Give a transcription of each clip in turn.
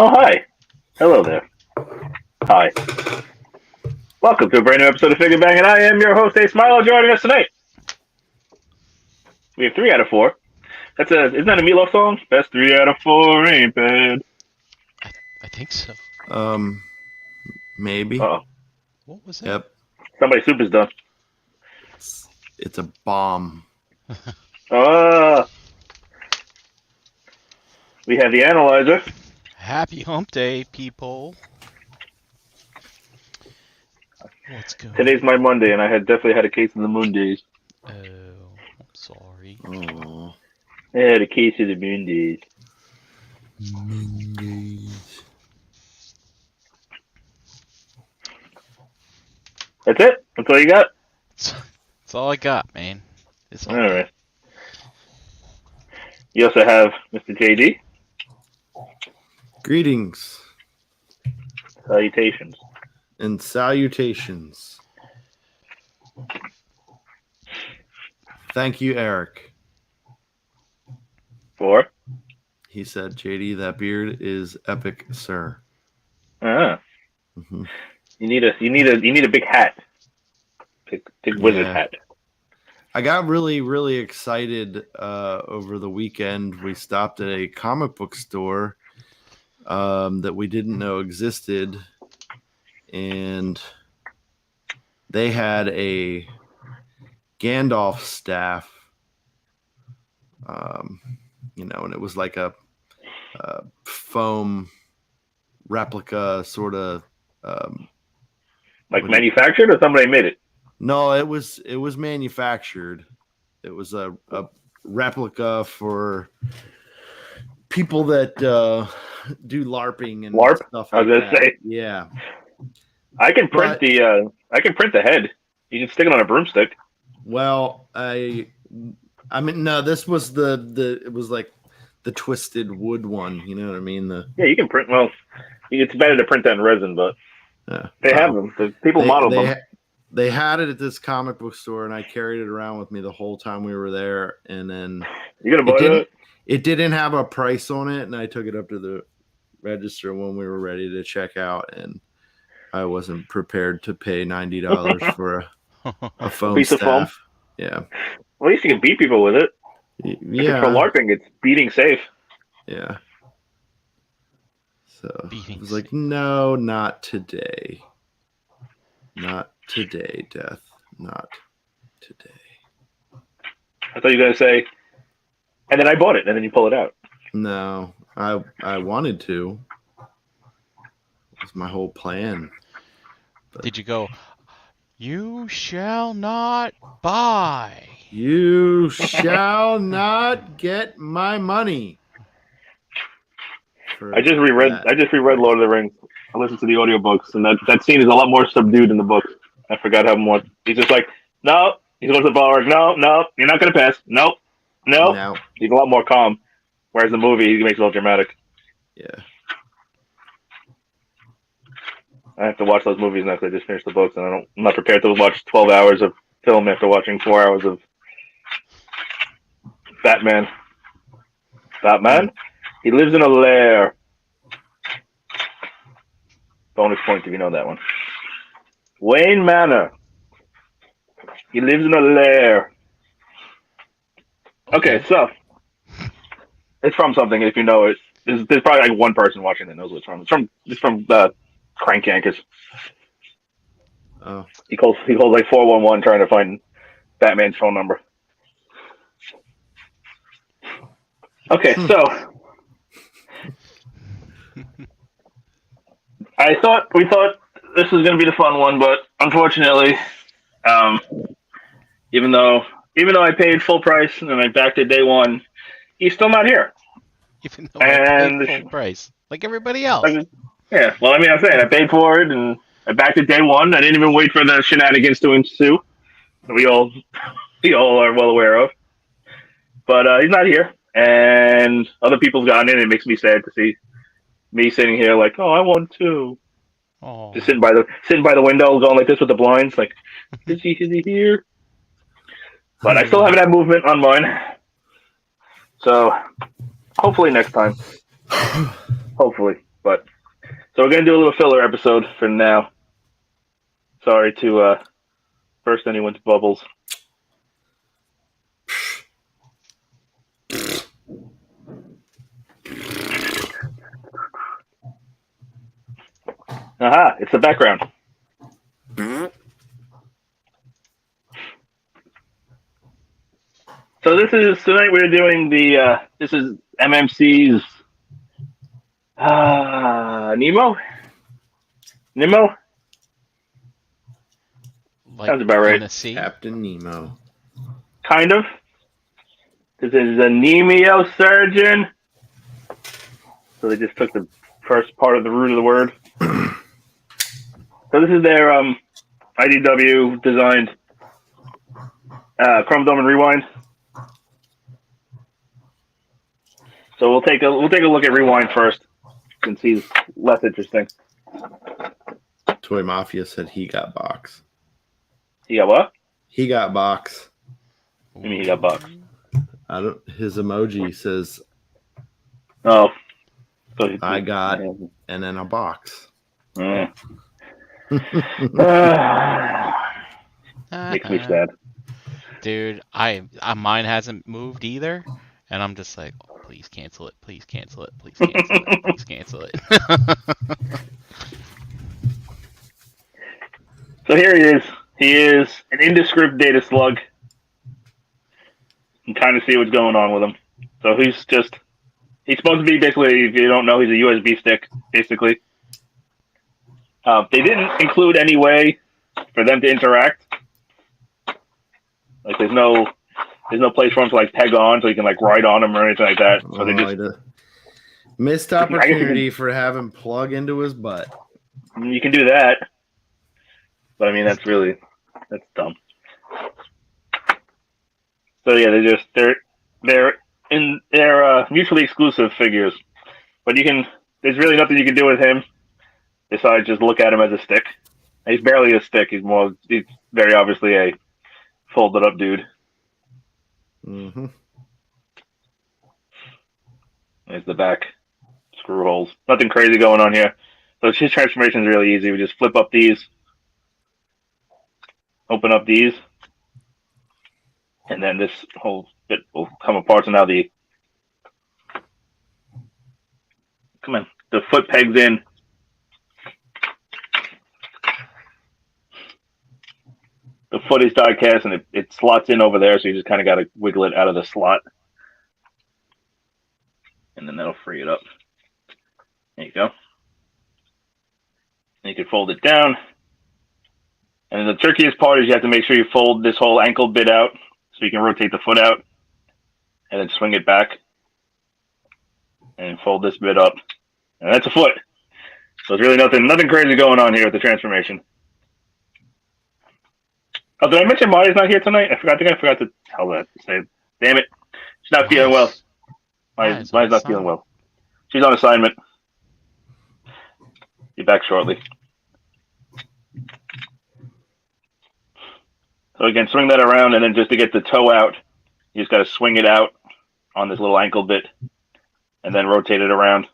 Oh, hi. Hello there. Hi. Welcome to a brand new episode of Figure Bang, and I am your host, Ace Milo, joining us tonight. We have 3 out of 4. Isn't that a Meatloaf song? Best 3 out of 4 ain't bad. I think so. Maybe. Uh-oh. What was that? Yep. Somebody's soup is done. It's a bomb. We have the analyzer. Happy hump day, people. What's going on? Today's my Monday, and I definitely had a case of the Mondays. Oh, I'm sorry. Oh. I had a case of the Mondays. That's it? That's all you got? That's all I got, man. It's all Alright. You also have Mr. JD. Greetings Salutations. and salutations. Thank you, Eric. For? He said, JD, that beard is epic, sir. Mm-hmm. You need a big hat. Big wizard hat. I got really, really excited over the weekend. We stopped at a comic book store that we didn't know existed, and they had a Gandalf Staff, and it was like a foam replica sort of. Like manufactured, or somebody made it? No, it was manufactured. It was a replica for people that do LARPing and LARP? stuff like that. I was gonna say. Yeah. I can print the head. You can stick it on a broomstick. Well, I mean, no, this was it was like the twisted wood one. You know what I mean? Yeah, you can print. Well, it's better to print that in resin, but they have them. People model them. They had it at this comic book store, and I carried it around with me the whole time we were there. And then you gonna buy it? It didn't have a price on it, and I took it up to the register when we were ready to check out, and I wasn't prepared to pay $90 for a foam piece staff. Of foam? Yeah. Well, at least you can beat people with it. Yeah. For LARPing, it's beating safe. Yeah. So Beating I was like, no, not today. Not today, Death. Not today. I thought you were going to say, and then I bought it, and then you pull it out. No, I wanted to. It was my whole plan. But did you go, you shall not buy? You shall not get my money. I just reread Lord of the Rings. I listened to the audiobooks, and that scene is a lot more subdued in the book. I forgot how much. He's just like, no. He goes to the bar, no, you're not going to pass. No. He's a lot more calm. Whereas the movie, he makes it all dramatic. Yeah. I have to watch those movies next. I just finished the books, and I'm not prepared to watch 12 hours of film after watching 4 hours of Batman. Batman? He lives in a lair. Bonus point if you know that one. Wayne Manor. He lives in a lair. Okay, so it's from something. If you know it, there's probably like one person watching that knows what it's from. It's from Crank Yankers. Oh. He calls like 411 trying to find Batman's phone number. Okay, so we thought this was going to be the fun one, but unfortunately, even though I paid full price and I backed it day one, he's still not here. Even though I paid full price, like everybody else. Yeah, well, I mean, I'm saying I paid for it and I backed it day one. I didn't even wait for the shenanigans to ensue. We all are well aware of. But he's not here, and other people's gotten in. It makes me sad to see me sitting here like, oh, I want to. Oh. Just sitting by the window, going like this with the blinds, like, is he here? But I still haven't had movement on mine. So hopefully next time. Hopefully. But so we're gonna do a little filler episode for now. Sorry to burst anyone's bubbles. Aha! It's the background. So this is tonight. We're doing the. This is MMC's. Nemo. Mnemo. Like Sounds about right. in the sea. Captain Nemo. Kind of. This is a Nemeo surgeon. So they just took the first part of the root of the word. So this is their IDW designed Chromedome and Rewind. So we'll take a look at Rewind first, since he's less interesting. Toy Mafia said he got box. He got what? He got box. I mean, he got bucks. His emoji says, Oh. So I got, and then a box. Makes me sad. Dude, mine hasn't moved either, and I'm just like, oh, please cancel it, please cancel it, please cancel it, please cancel it. So here he is. He is an indescript data slug. You can kind of see what's going on with him. So he's supposed to be basically, if you don't know, he's a USB stick, basically. They didn't include any way for them to interact. Like there's no place for him to like peg on so you can like ride on him or anything like that. So they just missed opportunity for having plug into his butt. You can do that. But I mean that's dumb. So yeah, they're mutually exclusive figures. But there's really nothing you can do with him besides just look at him as a stick. He's barely a stick. He's very obviously a folded up dude. Mm-hmm. There's the back screw holes. Nothing crazy going on here. So his transformation is really easy. We just flip up these, open up these, and then this whole bit will come apart. So now the foot pegs in. The foot is die cast and it slots in over there, so you just kind of got to wiggle it out of the slot. And then that'll free it up. There you go. And you can fold it down. And the trickiest part is you have to make sure you fold this whole ankle bit out so you can rotate the foot out and then swing it back and fold this bit up. And that's a foot. So there's really nothing crazy going on here with the transformation. Oh, did I mention Marty's not here tonight? I think I forgot to tell that. Say, damn it. She's not feeling well. Marty's not feeling well. She's on assignment. Be back shortly. So again, swing that around, and then just to get the toe out, you just got to swing it out on this little ankle bit, and then rotate it around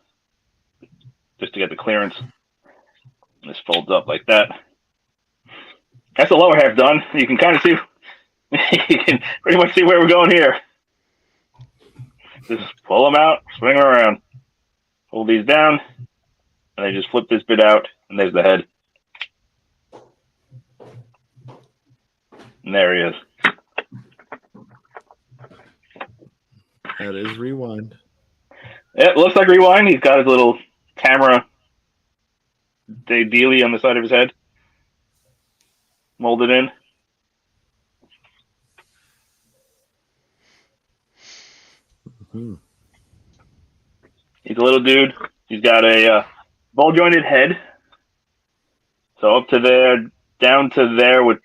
just to get the clearance. And this folds up like that. That's the lower half done. You can kind of see, you can pretty much see where we're going here. Just pull them out, swing them around, hold these down, and then just flip this bit out, and there's the head. And there he is. That is Rewind. Yeah, it looks like Rewind. He's got his little camera dealy on the side of his head. Molded in. Mm-hmm. He's a little dude. He's got a ball-jointed head. So up to there, down to there with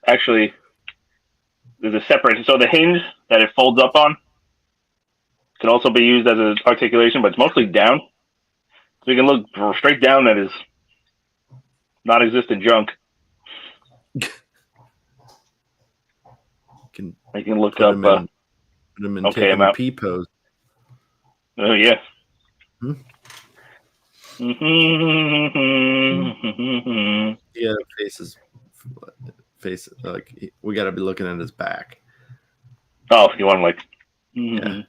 actually there's a separation. So the hinge that it folds up on can also be used as an articulation, but it's mostly down. So you can look straight down at his non-existent junk. You can look up. Put him in okay, I'm out. P pose. Oh yeah. Hmm? Yeah, face like we got to be looking at his back. Oh, you want like? Yeah.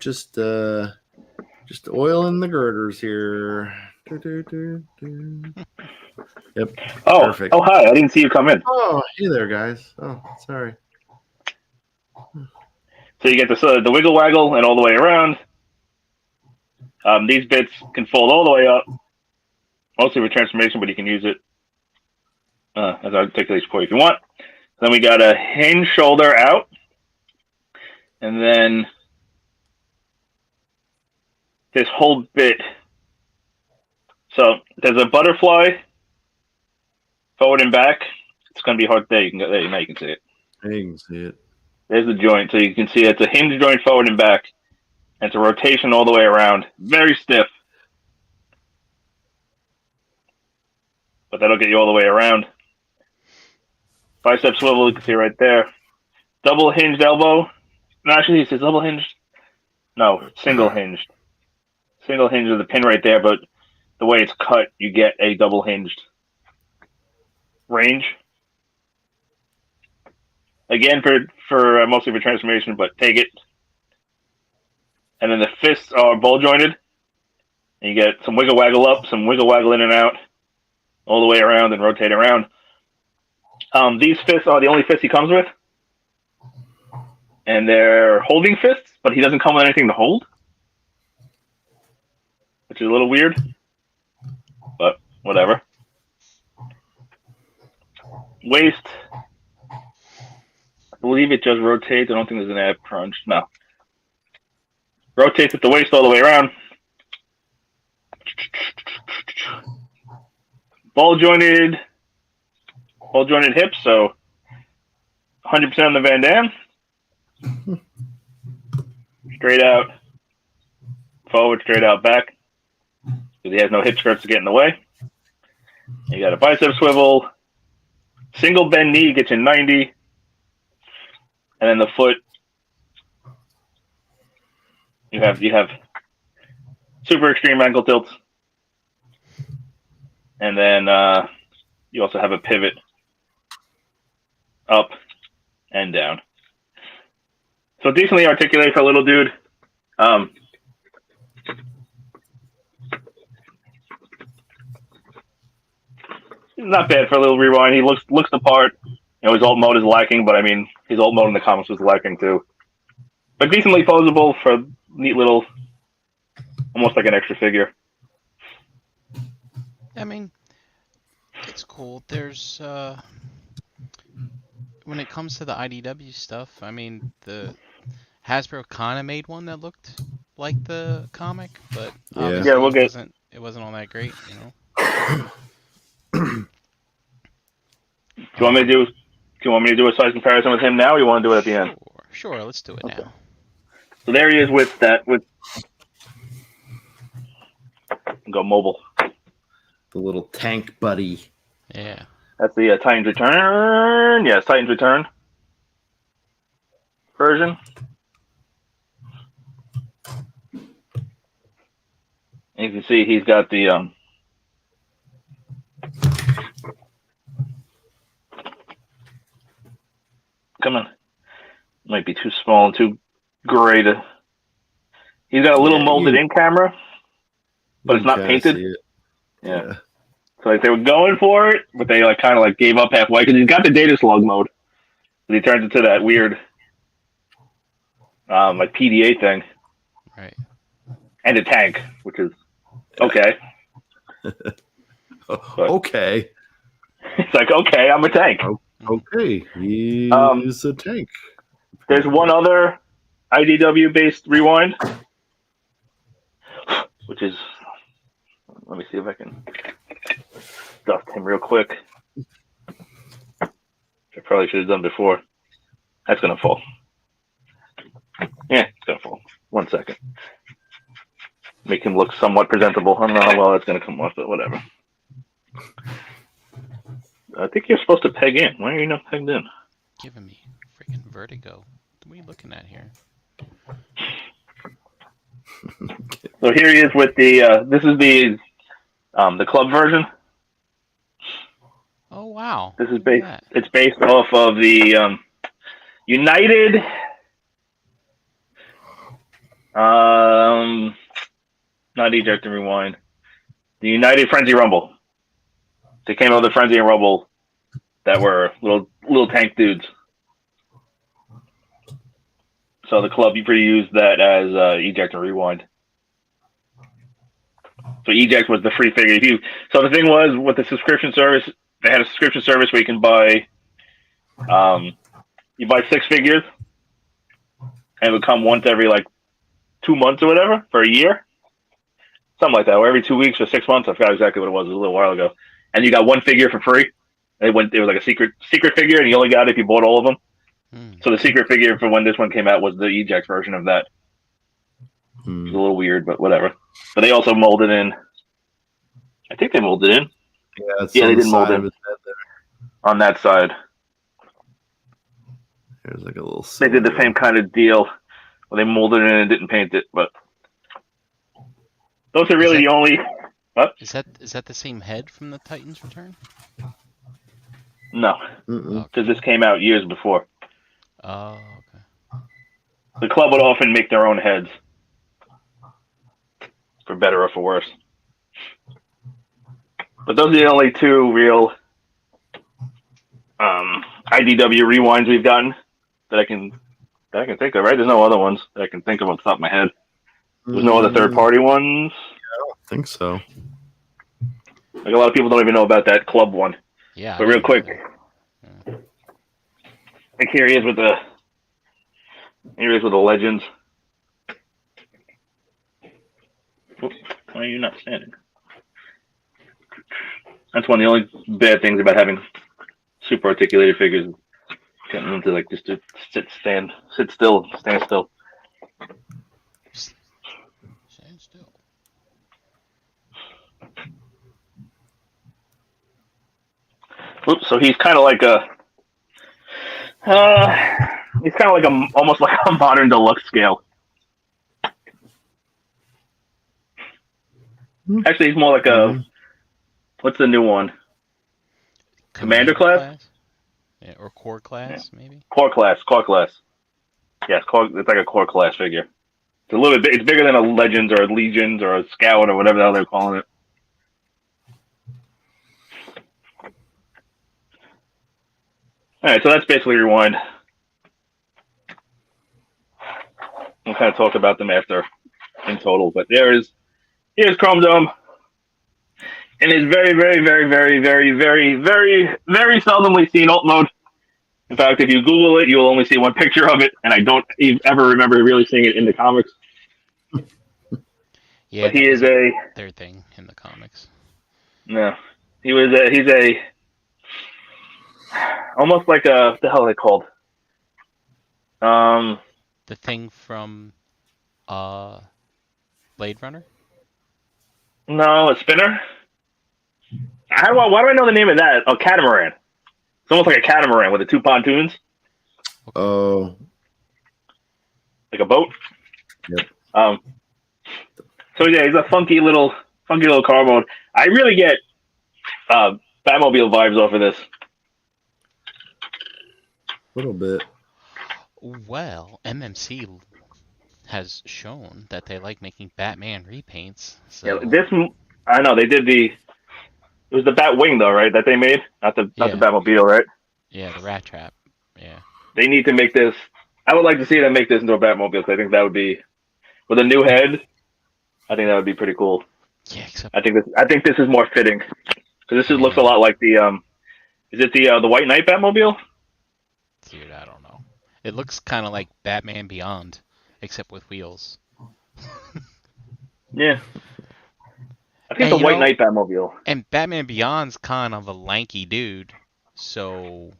Just oil in the girders here. Yep. Oh, Perfect. oh, hi! I didn't see you come in. Oh, hey there, guys. Oh, sorry. So you get the wiggle waggle and all the way around. These bits can fold all the way up, mostly for transformation, but you can use it as I articulated before if you want. Then we got a hinge shoulder out, and then this whole bit. So there's a butterfly forward and back. It's going to be hard. There you can go. There, now you can see it. You can see it. There's the joint, so you can see it's a hinge joint forward and back. And it's a rotation all the way around. Very stiff. But that'll get you all the way around. Bicep swivel, you can see right there. Double hinged elbow. No, actually, it says double hinged. No, single hinged. Single hinge with the pin right there, but the way it's cut, you get a double hinged range. Again, for mostly for transformation, but take it. And then the fists are ball jointed. And you get some wiggle waggle up, some wiggle waggle in and out, all the way around and rotate around. These fists are the only fists he comes with. And they're holding fists, but he doesn't come with anything to hold. Which is a little weird. But whatever. Waist. I believe it just rotates. I don't think there's an ab crunch. No. Rotates at the waist all the way around. Ball jointed hips, so 100% on the Van Damme. Straight out, forward, straight out, back. Because he has no hip skirts to get in the way. You got a bicep swivel. Single bend knee gets you 90. And then the foot, you have super extreme ankle tilts. And then you also have a pivot up and down. So decently articulated for a little dude. Not bad for a little rewind. He looks the part. You know, his alt mode is lacking, but I mean, his alt mode in the comics was lacking too. But decently posable for a neat little, almost like an extra figure. I mean, it's cool. There's when it comes to the IDW stuff, I mean, the Hasbro kind of made one that looked like the comic, but obviously yeah, we'll get it wasn't all that great, you know. Do you want me to do a size comparison with him now, or you want to do it at the end? Sure, let's do it now. So there he is with go mobile. The little tank buddy. Yeah. That's the Titans Return. Yes, Titans Return version. And you can see he's got the come on. Might be too small and too gray to. He's got a little molded in camera, but it's not painted. Yeah. So like they were going for it, but they like kind of like gave up halfway because he's got the data slug mode. He turns into that weird like PDA thing. Right. And a tank, which is okay. Okay. It's like, okay, I'm a tank. Okay, he's a tank. There's one other IDW-based rewind, which is, let me see if I can dust him real quick. I probably should have done before. That's going to fall. Yeah, it's going to fall. 1 second. Make him look somewhat presentable. I don't know how well that's going to come off, but whatever. I think you're supposed to peg in. Why are you not pegged in? Giving me freaking vertigo. What are you looking at here? So here he is with the. This is the club version. Oh wow. This is Look at based. that. It's based off of the United. Not Eject and Rewind. The United Frenzy Rumble. They came out with the Frenzy and Rumble that were little tank dudes. So the club used that as Eject and Rewind. So Eject was the free figure. So the thing was with the subscription service, they had a subscription service where you can buy, you buy 6 figures, and it would come once every like 2 months or whatever for a year, something like that, or every 2 weeks or 6 months. I forgot exactly what it was. It was a little while ago, and you got 1 figure for free. It was like a secret figure, and you only got it if you bought all of them. So the secret figure for when this one came out was the Eject version of that. It's a little weird, but whatever. But they also molded in. I think they molded in. Yeah, they did mold in on that side. There's like a little. They did the same kind of deal where they molded it in and didn't paint it. But those are really the only. What? Is that the same head from the Titans Return? No, because this came out years before. Oh, okay. The club would often make their own heads, for better or for worse. But those are the only 2 real IDW rewinds we've gotten that I can think of. Right? There's no other ones that I can think of off the top of my head. There's no other third-party ones. I don't think so. Like a lot of people don't even know about that club one. Yeah. But real quick, like here he is with the legends. Oops, why are you not standing? That's one of the only bad things about having super articulated figures. Getting them to like just to sit still, stand still. Stand still. Oops, so he's kind of like almost like a modern deluxe scale. Actually, he's more like what's the new one? Commander class? Yeah, or core class, maybe? Core class. Yes, it's like a core class figure. It's a little bit. It's bigger than a Legends or a Legions or a Scout or whatever the hell they're calling it. All right, so that's basically Rewind. We'll kind of talk about them after in total, but here's Chromedome in his very, very, very, very, very, very, very, very seldomly seen alt mode. In fact, if you Google it, you'll only see one picture of it, and I don't ever remember really seeing it in the comics. Yeah, but he is their thing in the comics. No, he's almost like what the hell are they called? The thing from Blade Runner? No, a spinner. Why do I know the name of that? Oh, catamaran. It's almost like a catamaran with the 2 pontoons. Oh, like a boat. Yep. So yeah, he's a funky little car mode. I really get Batmobile vibes off of this. a little bit. Well, MMC has shown that they like making Batman repaints. So Yeah, I know they did it was the Batwing though, right? That they made, not the Batmobile, right? Yeah, the Rat Trap. Yeah. They need to make this. I would like to see them make this into a Batmobile because I think that would be with a new head. I think that would be pretty cool. Yeah, except I think this is more fitting because this looks a lot like the is it the White Knight Batmobile? dude, I don't know. It looks kind of like Batman Beyond, except with wheels. Yeah. I think the White Knight Batmobile. And Batman Beyond's kind of a lanky dude, so,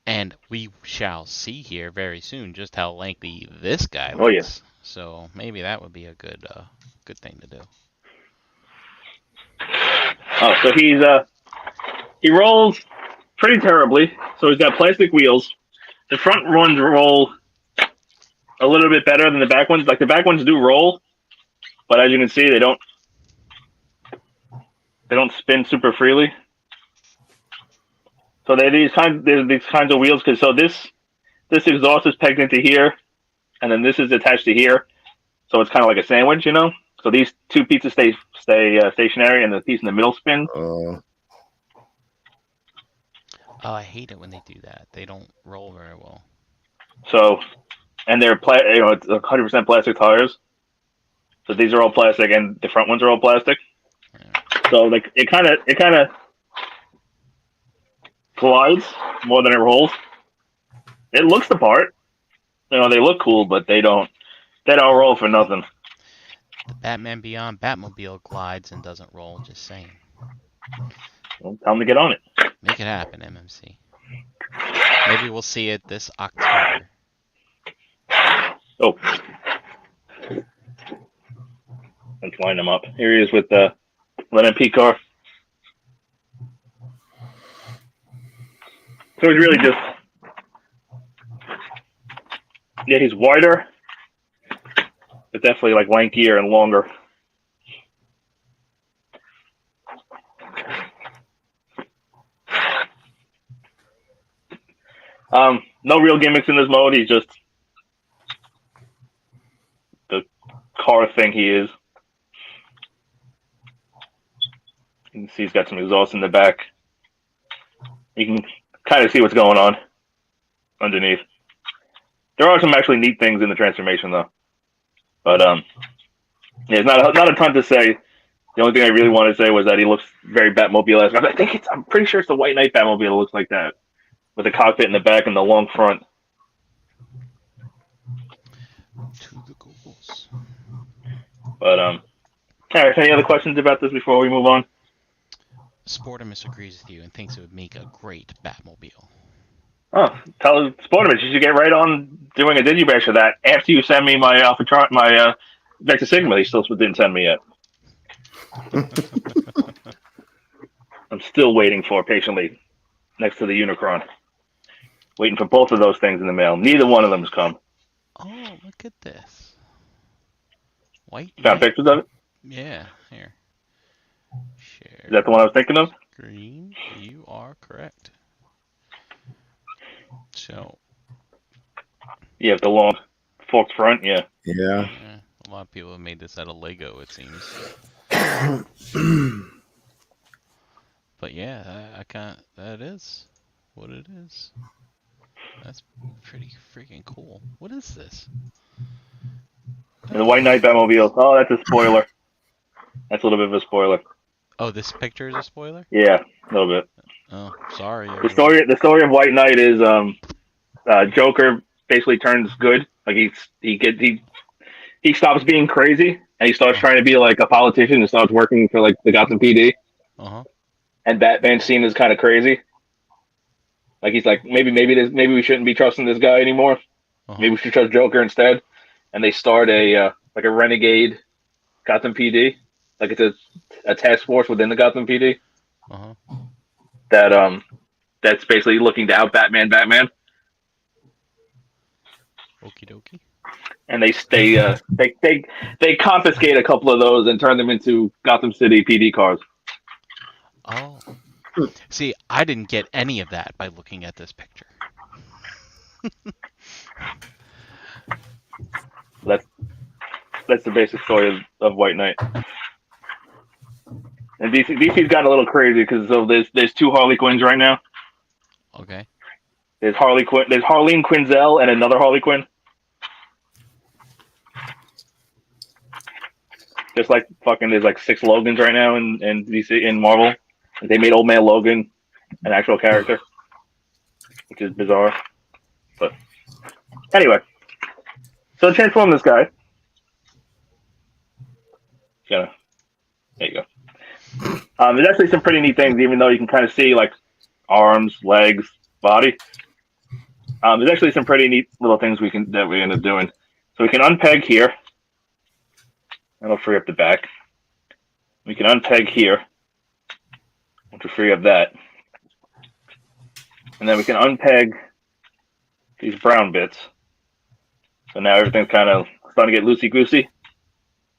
and we shall see here very soon just how lanky this guy looks. Oh yeah. So maybe that would be a good thing to do. Oh, so he rolls pretty terribly. So he's got plastic wheels. The front runs roll a little bit better than the back ones. Like the back ones do roll, but as you can see, they don't spin super freely. So there's these kinds of wheels because this exhaust is pegged into here, and then this is attached to here. So it's kind of like a sandwich, you know. So these two pieces stay stationary, and the piece in the middle spins. Oh, I hate it when they do that. They don't roll very well. So, and they're it's 100% plastic tires. So these are all plastic, and the front ones are all plastic. Yeah. So like it kind of glides more than it rolls. It looks the part. You know, they look cool, but they don't roll for nothing. The Batman Beyond Batmobile glides and doesn't roll. Just saying. Well, tell them to get on it. Make it happen, MMC. Maybe we'll see it this October. Oh, let's line him up. Here he is with the MP car. So he's really just, yeah, he's wider, but definitely like lankier and longer. No real gimmicks in this mode. He's just the car thing he is. You can see he's got some exhaust in the back. You can kind of see what's going on underneath. There are some actually neat things in the transformation, though. But yeah, it's not a ton to say. The only thing I really wanted to say was that he looks very Batmobile-esque. I'm pretty sure it's the White Knight Batmobile that looks like that, with the cockpit in the back and the long front. To the goals. But all right. Any other questions about this before we move on? Sportimus agrees with you and thinks it would make a great Batmobile. Oh, tell Sportimus you should get right on doing a Digibash of that after you send me my Vector Sigma. He still didn't send me yet. I'm still waiting for patiently next to the Unicron. Waiting for both of those things in the mail. Neither one of them has come. Oh, look at this. White Found Knight. pictures of it? Yeah, here. Share. Is that the one I was thinking of? Green. You are correct. So. Yeah, the long forked front, yeah. Yeah. A lot of people have made this out of Lego, it seems. But yeah, I can't. That is what it is. That's pretty freaking cool. What is this? And the White Knight Batmobile. Oh, that's a spoiler. That's a little bit of a spoiler. Oh, this picture is a spoiler? Yeah, a little bit. Oh, sorry. The story of White Knight is Joker basically turns good. Like he stops being crazy and he starts trying to be like a politician and starts working for like the Gotham PD. Uh-huh. And Batman's seen as kind of crazy. Like he's like maybe we shouldn't be trusting this guy anymore. Uh-huh. Maybe we should trust Joker instead. And they start a renegade Gotham PD. Like it's a task force within the Gotham PD. Uh-huh. That's basically looking to out Batman. Okie dokie. And they confiscate a couple of those and turn them into Gotham City PD cars. Oh. See, I didn't get any of that by looking at this picture. That's the basic story of White Knight. And DC's gotten a little crazy because there's two Harley Quinns right now. Okay. There's Harleen Quinzel and another Harley Quinn. Just like fucking there's like 6 Logans right now in DC in Marvel. They made Old Man Logan an actual character, which is bizarre. But anyway, so transform this guy. There you go. There's actually some pretty neat things, even though you can kind of see like arms, legs, body. There's actually some pretty neat little things we end up doing. So we can unpeg here. That'll free up the back. We can unpeg here, which will free up that. And then we can unpeg these brown bits. So now everything's kind of starting to get loosey-goosey.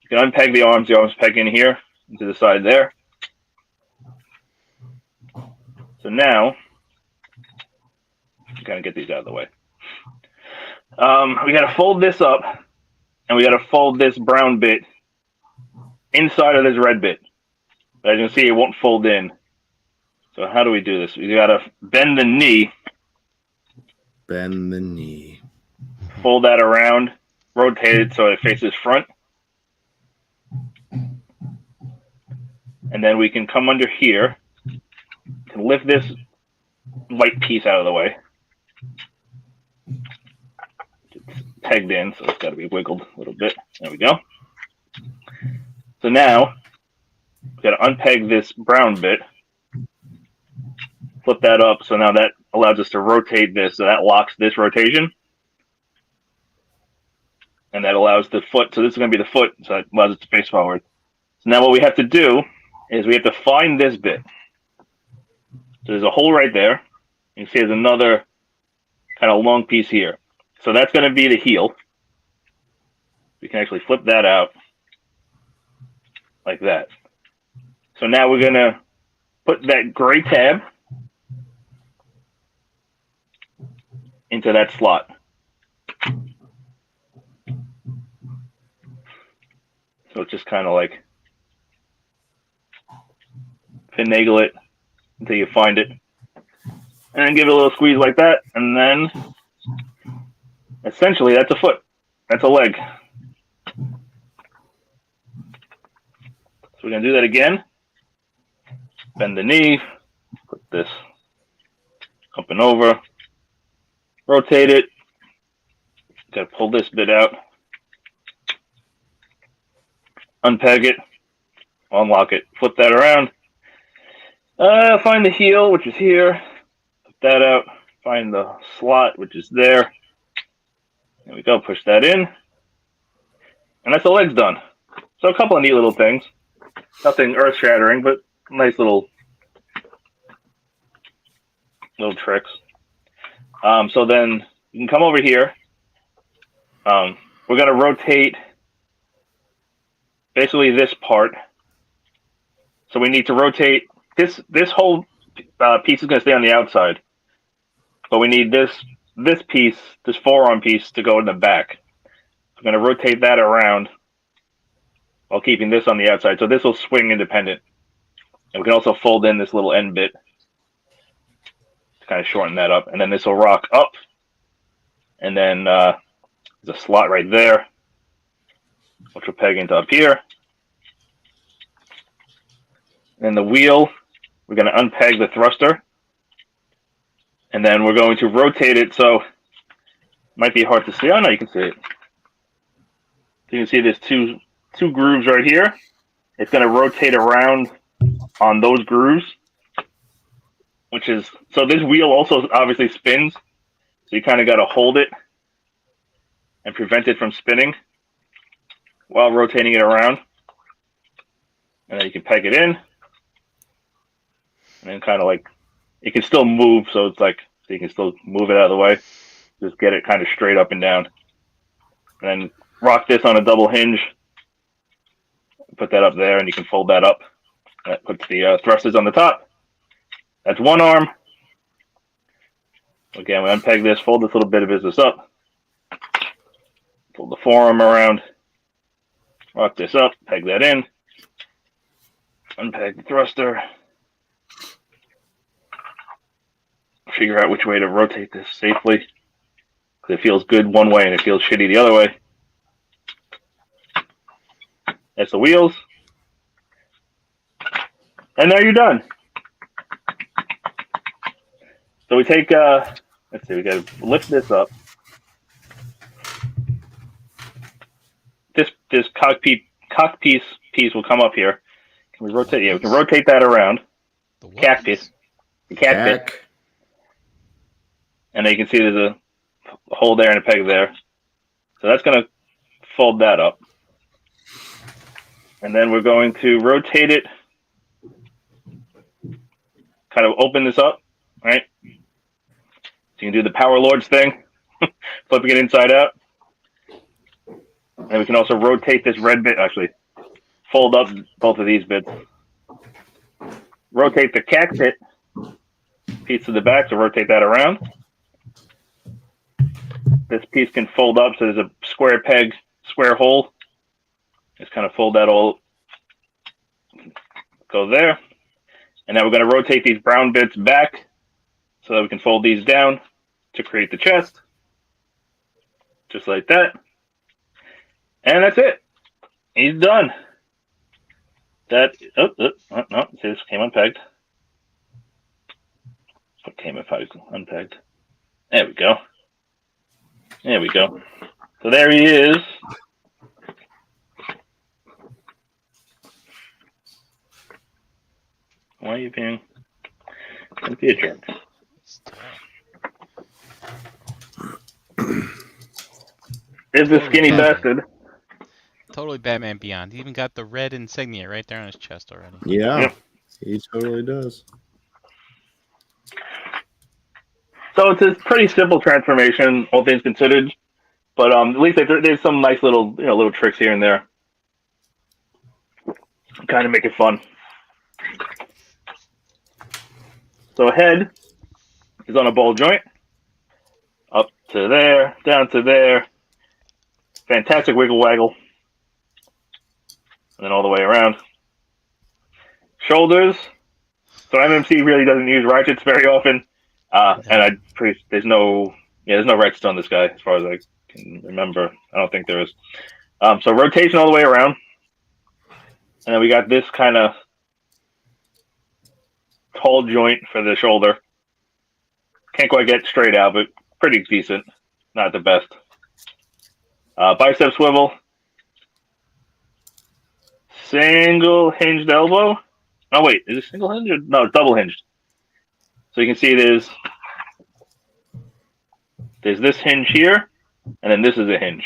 You can unpeg the arms peg in here, into the side there. So now, kind of get these out of the way. We got to fold this up, and we got to fold this brown bit inside of this red bit. But as you can see, it won't fold in. So how do we do this? We got to bend the knee. Bend the knee. Fold that around, rotate it so it faces front. And then we can come under here, can lift this white piece out of the way. It's pegged in, so it's got to be wiggled a little bit. There we go. So now, we got to unpeg this brown bit, flip that up, so now that allows us to rotate this, so that locks this rotation. And that allows the foot, so this is going to be the foot, so it allows it to face forward. So now what we have to do is we have to find this bit. So there's a hole right there. You can see there's another kind of long piece here. So that's going to be the heel. We can actually flip that out like that. So now we're going to put that gray tab into that slot. So it's just kind of like finagle it until you find it. And then give it a little squeeze like that. And then essentially that's a foot. That's a leg. So we're going to do that again. Bend the knee. Put this up and over. Rotate it. Got to pull this bit out. Unpeg it. Unlock it. Flip that around. Find the heel, which is here. Put that out. Find the slot, which is there. There we go. Push that in. And that's the legs done. So a couple of neat little things. Nothing earth-shattering, but nice little tricks. So then you can come over here. We're going to rotate basically this part. So we need to rotate this whole piece is going to stay on the outside, but we need this piece, this forearm piece, to go in the back. I'm going to rotate that around while keeping this on the outside, so this will swing independent. And we can also fold in this little end bit to kind of shorten that up, and then this will rock up, and then there's a slot right there, which will peg into up here. And the wheel, we're going to unpeg the thruster, and then we're going to rotate it. So it might be hard to see. Oh no, you can see it. So you can see there's two grooves right here. It's going to rotate around on those grooves, which is, so this wheel also obviously spins. So you kind of got to hold it and prevent it from spinning while rotating it around. And then you can peg it in. And then kind of like, it can still move, so it's like, so you can still move it out of the way. Just get it kind of straight up and down. And then rock this on a double hinge. Put that up there, and you can fold that up. That puts the thrusters on the top. That's one arm. Again, we unpeg this, fold this little bit of business up. Fold the forearm around. Rock this up, peg that in. Unpeg the thruster. Figure out which way to rotate this safely, because it feels good one way and it feels shitty the other way. That's the wheels. And now you're done. So we take, let's see, we got to lift this up. This cockpit piece will come up here. Can we rotate? Yeah, we can rotate that around. The Cactus. The cat bit. And then you can see there's a hole there and a peg there. So that's going to fold that up. And then we're going to rotate it, kind of open this up, right? So you can do the Power Lords thing, flipping it inside out. And we can also rotate this red bit, actually, fold up both of these bits. Rotate the cockpit piece to the back, so rotate that around. This piece can fold up, so there's a square peg, square hole. Just kind of fold that all, go there. And now we're going to rotate these brown bits back so that we can fold these down to create the chest. Just like that. And that's it. He's done. That, no, this came unpegged. What came unpegged? There we go. There we go. So there he is. Why are you being? Don't be a jerk. There's the skinny bastard. Totally Batman Beyond. He even got the red insignia right there on his chest already. Yeah, Yep. he totally does. So it's a pretty simple transformation, all things considered. But at least there's some nice little, little tricks here and there. Kind of make it fun. So head is on a ball joint. Up to there, down to there. Fantastic wiggle waggle. And then all the way around. Shoulders. So MMC really doesn't use ratchets very often. And there's no ratchets on this guy as far as I can remember. I don't think there is. So rotation all the way around. And then we got this kind of tall joint for the shoulder. Can't quite get straight out, but pretty decent. Not the best. Bicep swivel. Single hinged elbow. Oh wait, is it single hinged or no? Double hinged. So you can see there's this hinge here, and then this is a hinge.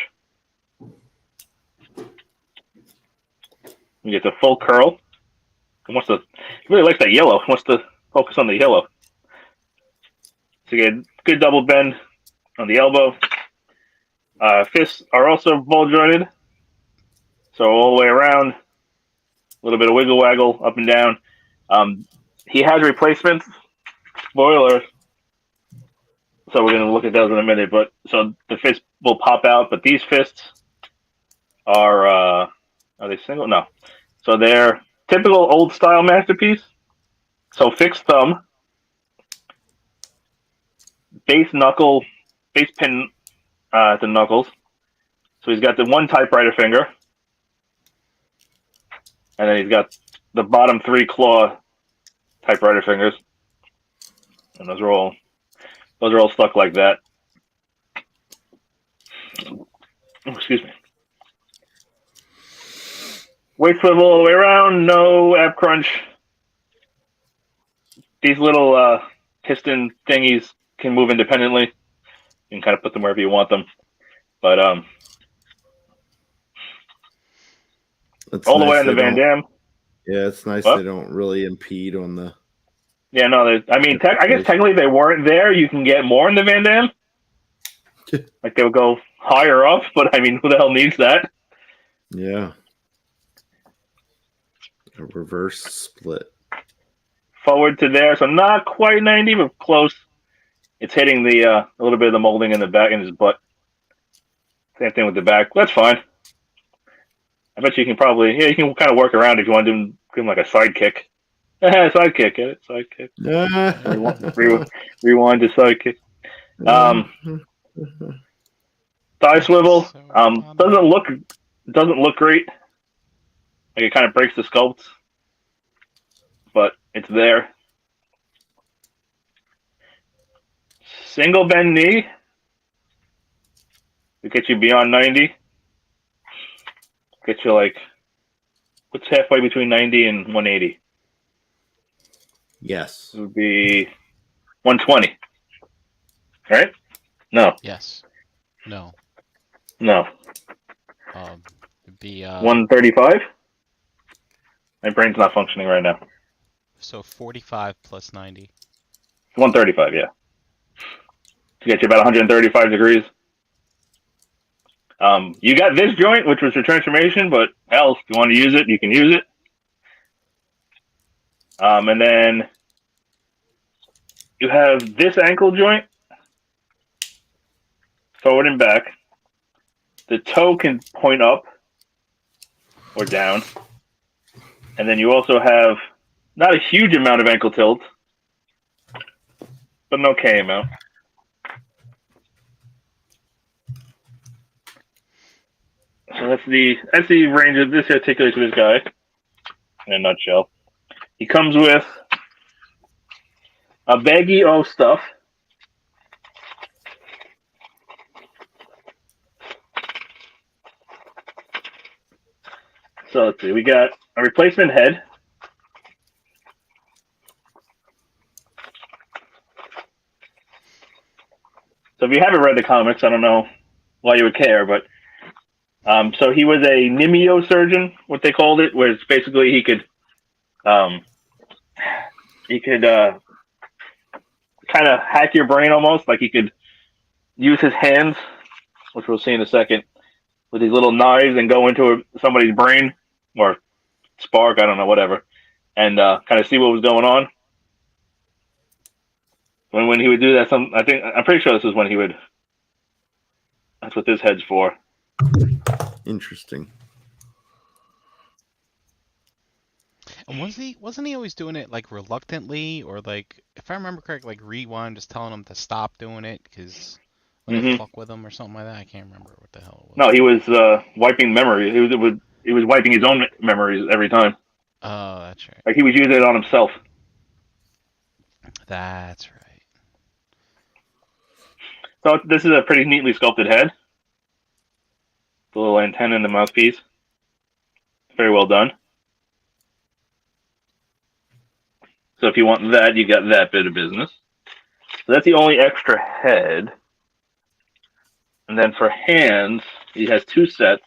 You get the full curl. He really likes that yellow. He wants to focus on the yellow. So you get good double bend on the elbow. Fists are also ball jointed. So all the way around, a little bit of wiggle waggle up and down. He has replacements. Spoiler. So we're going to look at those in a minute. But so the fist will pop out, but these fists are they single? No. So they're typical old style masterpiece. So fixed thumb, base pin at the knuckles. So he's got the one typewriter finger, and then he's got the bottom three claw typewriter fingers, and those are all stuck like that. Oh, excuse me. Weight swivel all the way around, no ab crunch. These little piston thingies can move independently. You can kind of put them wherever you want them. But That's all the nice way on the Van Damme. Yeah, it's nice What? they don't really impede on the... Yeah, no, I guess technically they weren't there. You can get more in the Van Damme. Like they would go higher up, but I mean, who the hell needs that? Yeah. A reverse split. Forward to there, so not quite 90, but close. It's hitting the a little bit of the molding in the back in his butt. Same thing with the back. That's fine. I bet you can you can kind of work around if you want to give him like a side kick. Side kick, get it? Side kick. Rewind to side kick. Thigh swivel. Doesn't look great. Like it kind of breaks the sculpt, but it's there. Single bend knee to get you beyond 90. Get you like, what's halfway between 90 and 180? Yes. It would be 120. Right? No. Yes. No. No. It'd be 135? My brain's not functioning right now. So 45 plus 90. 135, yeah. To get you about 135 degrees. You got this joint, which was your transformation, but hell, if you want to use it, you can use it. And then you have this ankle joint, forward and back. The toe can point up or down. And then you also have not a huge amount of ankle tilt, but an okay amount. So that's the range of this articulates this guy in a nutshell. He comes with a baggie of stuff. So let's see, we got a replacement head. So if you haven't read the comics, I don't know why you would care, but so he was a Mnemo surgeon, what they called it, where it's basically he could kind of hack your brain almost, like he could use his hands, which we'll see in a second, with these little knives and go into somebody's brain or spark, I don't know, whatever, and kind of see what was going on. When he would do that, I'm pretty sure this is when he would. That's what this head's for. Interesting. And wasn't he always doing it like reluctantly, or like, if I remember correctly, like Rewind just telling him to stop doing it because fuck with him or something like that? I can't remember what the hell it was. No, he was wiping memories. He was wiping his own memories every time. Oh, that's right. Like he was using it on himself. That's right. So this is a pretty neatly sculpted head. The little antenna and the mouthpiece. Very well done. So if you want that, you got that bit of business. So that's the only extra head. And then for hands, he has two sets.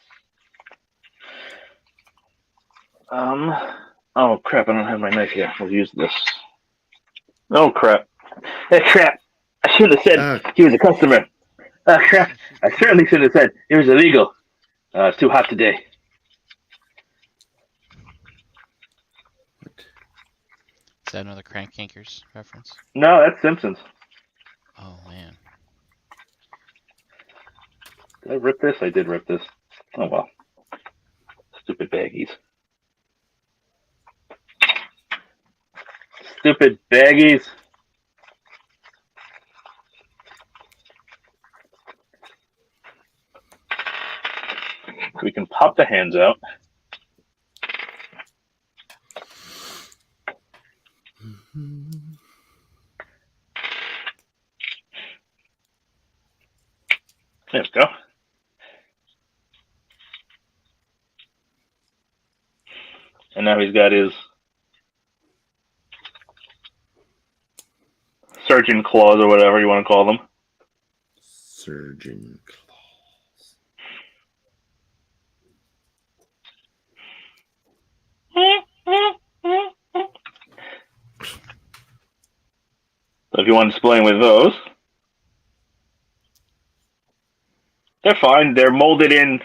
Oh crap, I don't have my knife here. I'll use this. Oh crap. Hey, crap. I should have said he was a customer. Crap. I certainly should have said it was illegal. It's too hot today. Is that another Crank Yankers reference? No, that's Simpsons. Oh, man. Did I rip this? I did rip this. Oh, well. Stupid baggies. Stupid baggies. We can pop the hands out. There we go. And now he's got his surgeon claws or whatever you want to call them. Surgeon claws. So if you want to display with those, they're fine. They're molded in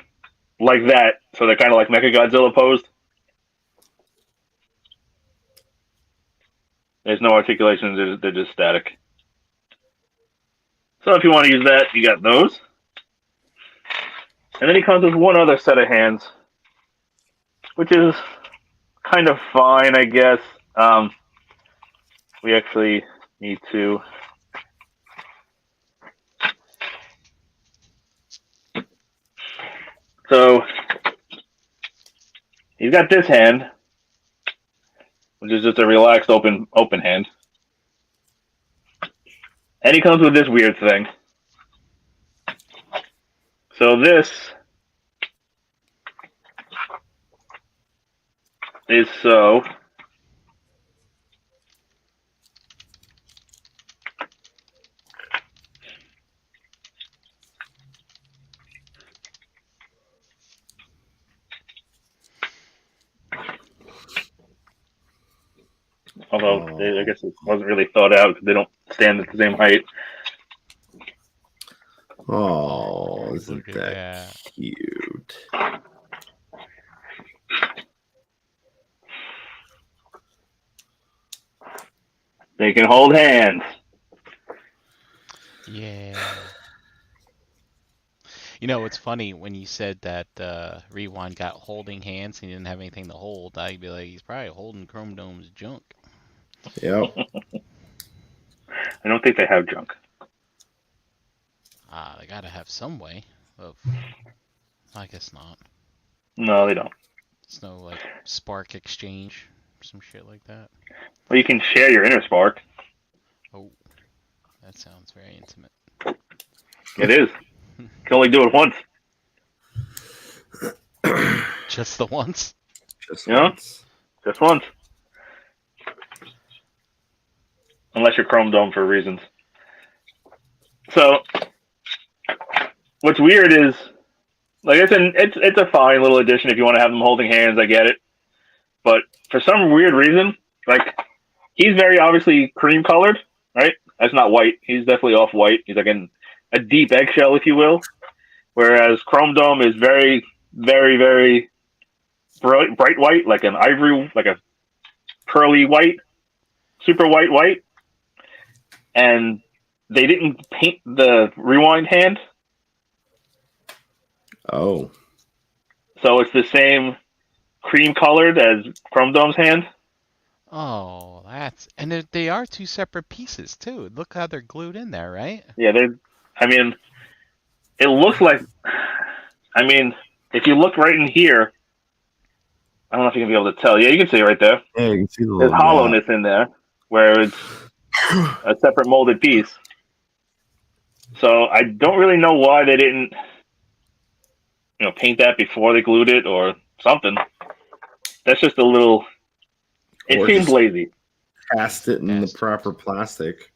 like that, so they're kind of like Mechagodzilla posed. There's no articulations, they're just static. So if you want to use that, you got those. And then he comes with one other set of hands, which is kind of fine, I guess. We actually need to... So, he's got this hand, which is just a relaxed open hand. And he comes with this weird thing. So this is so... Although, I guess it wasn't really thought out because they don't stand at the same height. Oh, Isn't included. that Yeah. cute? They can hold hands. Yeah. You know, it's funny when you said that Rewind got holding hands and he didn't have anything to hold. I'd be like, he's probably holding Chromedome's junk. Yep. I don't think they have junk. They gotta have some way of. I guess not. No, they don't. It's no like spark exchange, some shit like that. Well, you can share your inner spark. Oh, that sounds very intimate. It is. You can only do it once. Just the once? Just Yeah. once. Just once. Unless you're Chromedome for reasons. So, what's weird is, like, it's a fine little addition if you want to have them holding hands. I get it, but for some weird reason, like, he's very obviously cream colored, right? That's not white. He's definitely off white. He's like a deep eggshell, if you will. Whereas Chromedome is very, very, very bright white, like an ivory, like a pearly white, super white. And they didn't paint the Rewind hand. Oh. So it's the same cream colored as Chromedome's hand. Oh, and they are two separate pieces too. Look how they're glued in there, right? Yeah, I mean, it looks like, I mean, if you look right in here, I don't know if you can be able to tell. Yeah, you can see it right there. Yeah, you can see the There's little hollowness in there where it's a separate molded piece. So I don't really know why they didn't, paint that before they glued it or something. That's just a little. It Or seems just lazy. cast it in the proper plastic.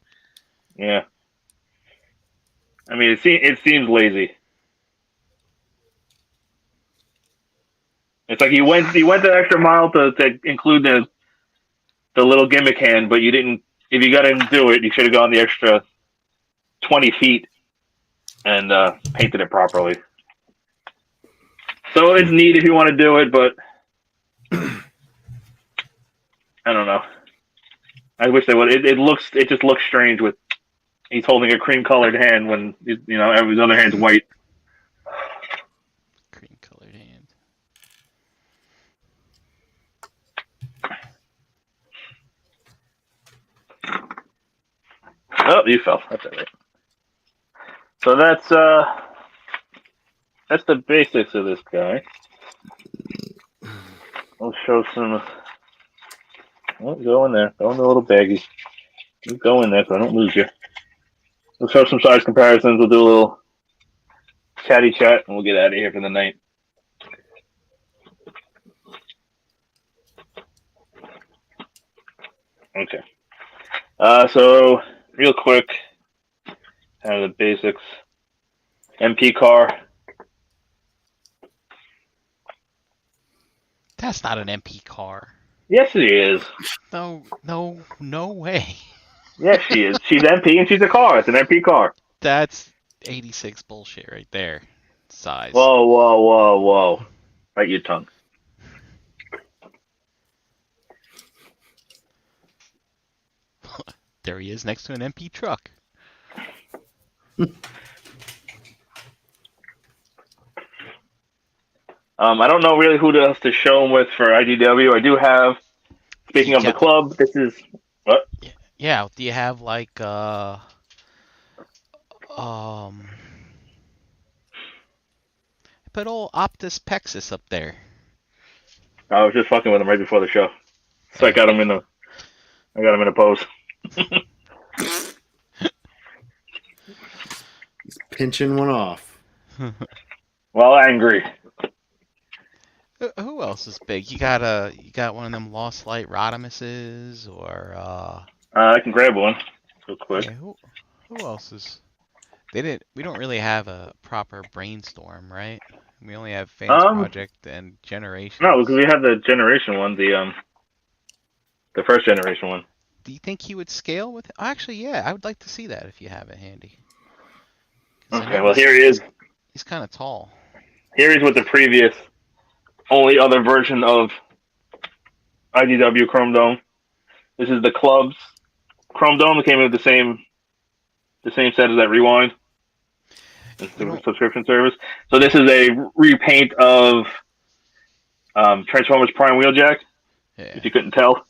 Yeah. I mean, it seems lazy. It's like you went the extra mile to include the little gimmick hand, but you didn't. If you got to do it, you should have gone the extra 20 feet and painted it properly. So it's neat if you want to do it, but I don't know. I wish they would. It just looks strange with he's holding a cream colored hand when his other hand's white. Cream colored hand. Oh, you fell. That's all right. So that's the basics of this guy. I'll show some. Oh, go in there. Go in the little baggie. You go in there so I don't lose you. We'll show some size comparisons. We'll do a little chatty chat, and we'll get out of here for the night. Okay. So real quick, kind of the basics. MP car. That's not an MP car. Yes, she is. No way. Yes, she is. She's MP and she's a car. It's an MP car. That's 86 bullshit right there. Size. Whoa. Bite your tongue. There he is next to an MP truck. I don't know really who else to show him with for IDW. I do have, speaking of the club, this is, what? Yeah, do you have like, put old Optus Pexis up there. I was just fucking with him right before the show. So I got him in a pose. He's pinching one off. Well, angry. Who else is big? You got one of them Lost Light Rodimuses or I can grab one real quick. Yeah, who else is? We don't really have a proper brainstorm, right? We only have Fans Project and Generation. No, because we have the Generation one, the first Generation one. Do you think he would scale with it? Actually, yeah, I would like to see that if you have it handy. Okay, well here he is. He's kind of tall. Here he's with the previous, only other version of IDW Chromedome. This is the club's Chromedome. It came in with the same set as that Rewind. It's the subscription service. So this is a repaint of Transformers Prime Wheeljack. Yeah. If you couldn't tell.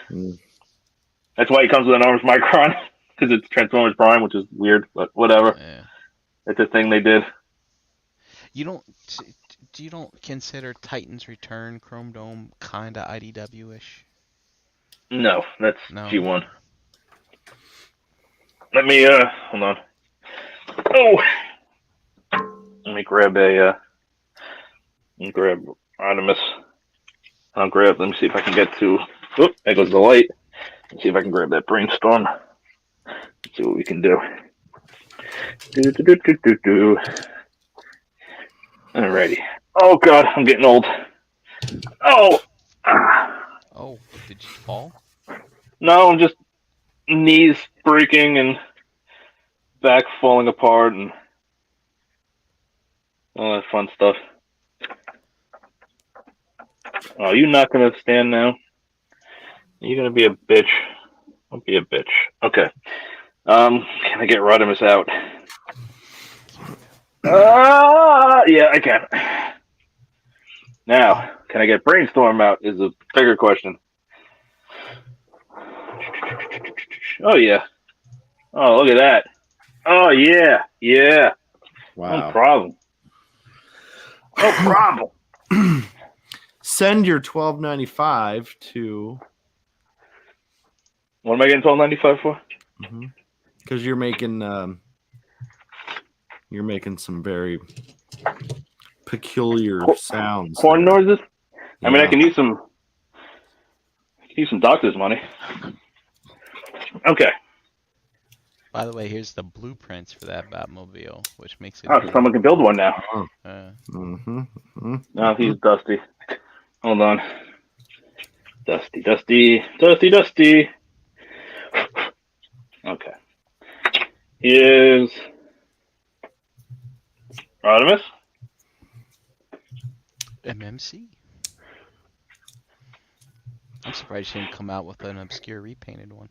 That's why he comes with an enormous micron, because it's Transformers Prime, which is weird, but whatever. Yeah. It's a thing they did. You don't consider Titan's Return Chromedome kind of IDW-ish? No, that's No. G1. Let me hold on. Oh, let me grab Radimus. Let me see if I can get to. Oop, there goes the light. Let's see if I can grab that brainstorm. Let's see what we can do. Alrighty. Oh god, I'm getting old. Oh. Oh, did you fall? No, I'm just knees breaking and back falling apart and all that fun stuff. Oh, you're not gonna stand now? You're gonna be a bitch. Don't be a bitch. Okay. Can I get Radimus out? Yeah, I can. Now, can I get Brainstorm out is a bigger question. Oh, yeah. Oh, look at that. Oh, yeah. Yeah. Wow. No problem. No problem. Send your $12.95 to. What am I getting $12.95 for? Because you're making some very peculiar sounds. Horn there. noises? Yeah. I mean, I can use some doctor's money. Okay. By the way, here's the blueprints for that Batmobile, which makes it. Oh, so someone can build one now. Now he's Dusty. Hold on. Dusty. Okay. Here's Radimus. MMC. I'm surprised she didn't come out with an obscure repainted one.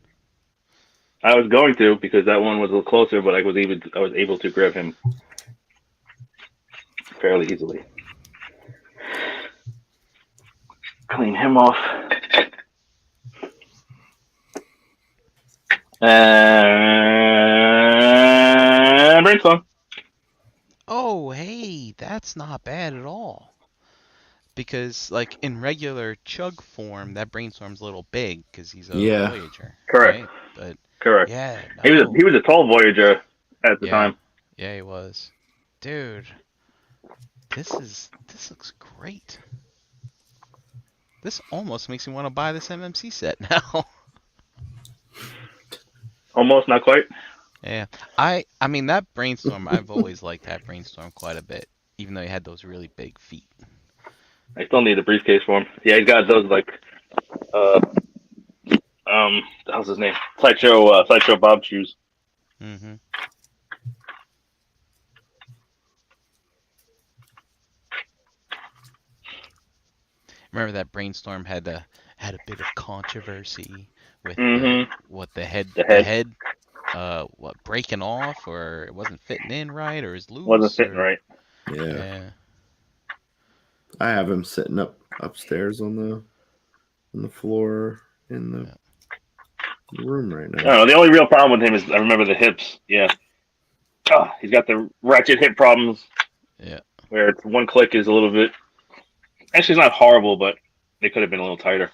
I was going to, because that one was a little closer, but I was able to grab him fairly easily. Clean him off. And Brainstorm. Oh, hey, that's not bad at all. Because, like, in regular Chug form, that Brainstorm's a little big because he's a Voyager. Correct. Right? But Correct. yeah, He was a tall Voyager at the time. Yeah, he was. Dude, this looks great. This almost makes me want to buy this MMC set now. Almost, not quite. Yeah, I mean that Brainstorm. I've always liked that Brainstorm quite a bit, even though he had those really big feet. I still need the briefcase for him. Yeah, he's got those like, how's his name? Sideshow Bob shoes. Mm-hmm. Remember that Brainstorm had a bit of controversy with what the head breaking off, or it wasn't fitting in right, or is loose. Wasn't fitting right. Yeah. I have him sitting upstairs on the floor in the room right now. I don't know. The only real problem with him is I remember the hips. Yeah. Oh, he's got the ratchet hip problems. Yeah. Where it's one click is a little bit. Actually, it's not horrible, but they could have been a little tighter.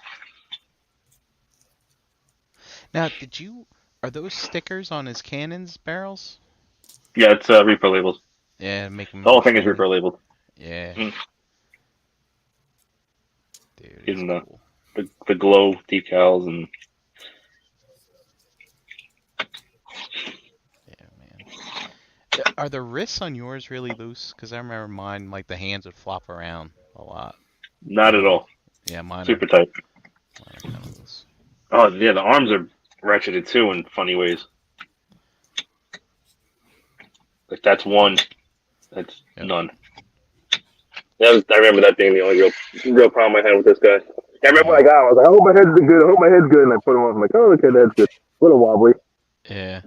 Now, are those stickers on his cannons barrels? Yeah, it's Reaper labels. Yeah, make them. The whole thing is Reaper labeled. Yeah. Dude, Even cool. the glow decals and. Yeah, man. Are the wrists on yours really loose? Because I remember mine, like the hands would flop around a lot. Not at all. Yeah, mine super tight. Mine are kind of loose. Oh yeah, the arms are ratcheted too in funny ways. Like that's one It's Yep. none. I remember that being the only real problem I had with this guy. I remember when I got him, I was like, I hope my head's good. I hope my head's good. And I put him on. I'm like, oh, okay, that's good. A little wobbly. Yeah.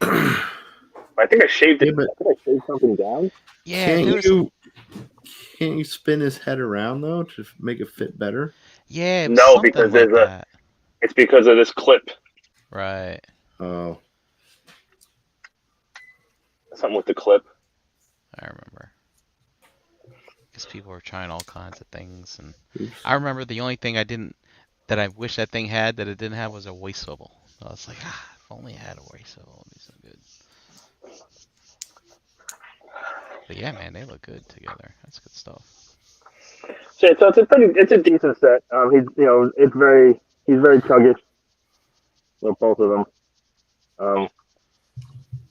I think I shaved it. Yeah, but I think I shaved something down. Yeah. can't you spin his head around though to make it fit better? Yeah, it was No, something because like that. it's because of this clip. Right. Oh, Something with the clip. I remember. Because people were trying all kinds of things, and oops. I remember the only thing that I wish that thing had that it didn't have was a waist swivel. I was like, if only it had a waist swivel, it'd be so good. But yeah, man, they look good together. That's good stuff. So it's a decent set. He's very chuggish. With both of them.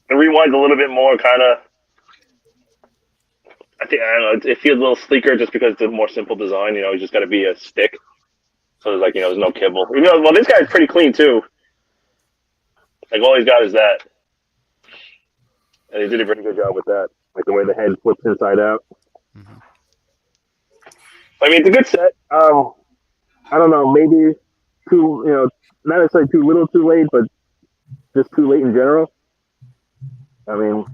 The rewind's a little bit more kind of. I don't know. It feels a little sleeker just because it's a more simple design. It's just got to be a stick. So there's there's no kibble. Well, this guy's pretty clean too. Like all he's got is that, and he did a pretty good job with that. Like the way the head flips inside out. Mm-hmm. I mean, it's a good set. I don't know. Maybe not necessarily too little, too late, but just too late in general. I mean,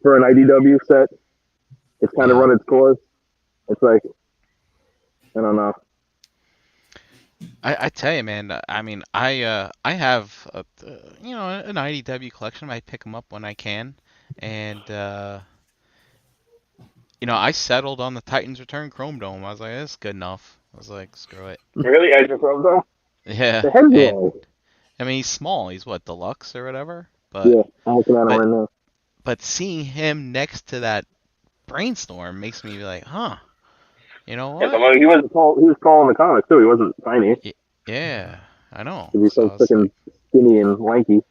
for an IDW set, it's kind of run its course. It's like, I don't know. I tell you, man. I mean, I have an IDW collection. I pick them up when I can, and I settled on the Titans Return Chromedome. I was like, that's good enough. I was like, screw it. Really, Edge Chromedome? Yeah. The head's wrong. I mean, he's small. He's what, deluxe or whatever. But yeah, I'm looking at him right now. But seeing him next to that Brainstorm makes me be like, huh. You know what? Yeah, he was tall. He was tall in the comics too. He wasn't tiny. Yeah, I know. He's so freaking skinny and lanky.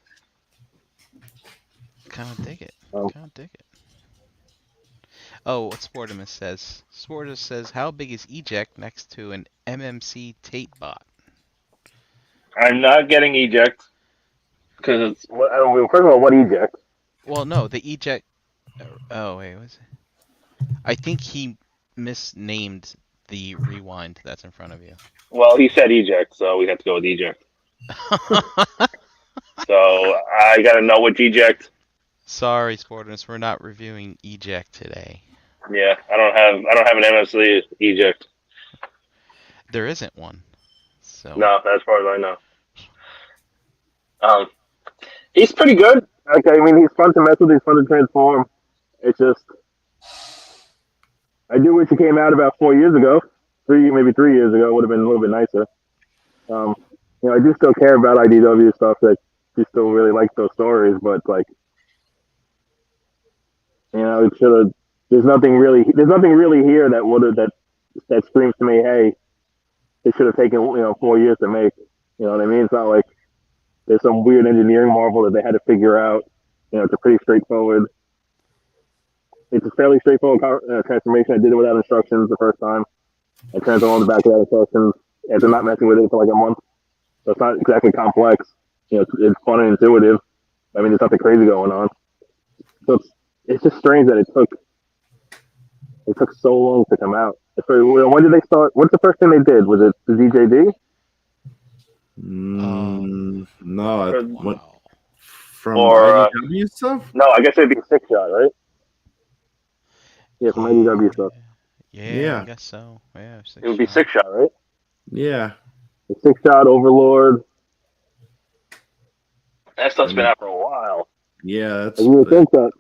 Kind of dig it. Kind of dig it. Oh, what Sportimus says. Sportimus says, how big is eject next to an MMC tape bot? I'm not getting eject because first of all, what eject? Well, no, the eject. Oh wait, was it? I think he misnamed the rewind that's in front of you. Well, he said eject, so we have to go with eject. So I gotta know which eject. Sorry, Sportimus, we're not reviewing eject today. Yeah, I don't have an MMC eject. There isn't one. So no, as far as I know. He's pretty good. Okay, I mean he's fun to mess with. He's fun to transform. It's just I do wish he came out about 4 years ago. Maybe 3 years ago would have been a little bit nicer. I do still care about IDW stuff. That you still really like those stories, but like, it should have. There's nothing really here that screams to me, hey, it should have taken 4 years to make. You know what I mean? It's not like there's some weird engineering marvel that they had to figure out. It's a pretty straightforward. It's a fairly straightforward transformation. I did it without instructions the first time. I transformed on the back without instructions after not messing with it for like a month. So it's not exactly complex. It's fun and intuitive. I mean, there's nothing crazy going on. So it's just strange that it took so long to come out. When did they start? What's the first thing they did? Was it the DJD? No. What from or IDW stuff? No, I guess it'd be Six Shot, right? Yeah, from IDW stuff. Yeah, I guess so. Yeah, it would be Six Shot, right? Yeah. The Six Shot, Overlord. That stuff's been out for a while. Yeah, that's. You would think that,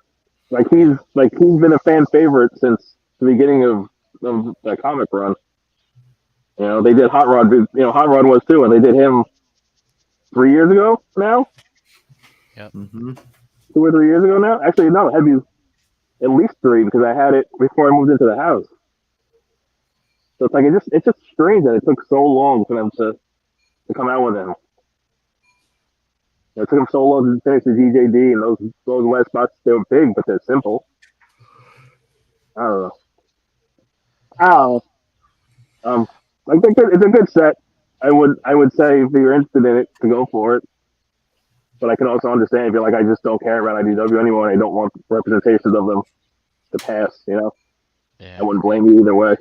he's been a fan favorite since the beginning of the comic run. They did Hot Rod. Hot Rod was too, and they did him 3 years ago now. Yep. 2 or 3 years ago now. Actually, no, it had to be at least 3 because I had it before I moved into the house. So it's just strange that it took so long for them to come out with him. It took them so long to finish the DJD, and those last spots, they were big, but they're simple. I don't know. It's a good set. I would say if you're interested in it, to go for it. But I can also understand if you're like, I just don't care about IDW anymore, and I don't want representations of them to pass. You know, I Yeah. wouldn't blame you either way.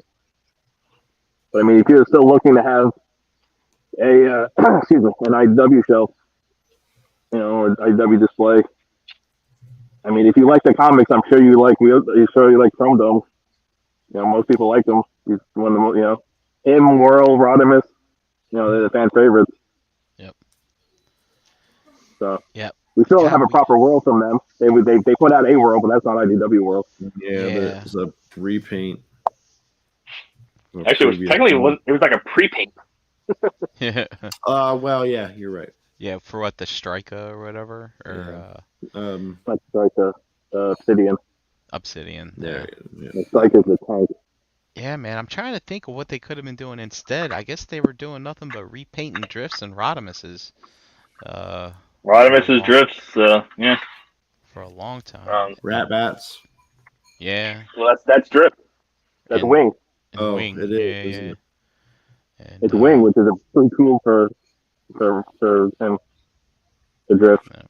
But I mean, if you're still looking to have a excuse me, an IDW show, you know, or IDW display. I mean, if you like the comics, I'm sure you like Chromedome. You know, most people like them. He's one of the most, you know, him, Whirl, Rodimus. You know, they're the fan favorites. Yep. So Yep. we still don't Yeah. have a proper Whirl from them. They put out a Whirl, but that's not IDW Whirl. Yeah, Yeah. there's a repaint. Actually, it was like a pre-paint. Yeah. Well, yeah, you're right. Yeah. For what, the Striker or whatever, or That's like the Obsidian. Obsidian. There. Yeah. The Strike is the tank. Yeah, man. I'm trying to think of what they could have been doing instead. I guess they were doing nothing but repainting Drifts and Rodimus's. Rodimus's Drifts, yeah. For a long time. Rat Bats. Yeah. Well, that's Drift. That's And- Wing. And Wing. it is. Yeah. Isn't And, It's Wing, which is a pretty cool for him to drift. No.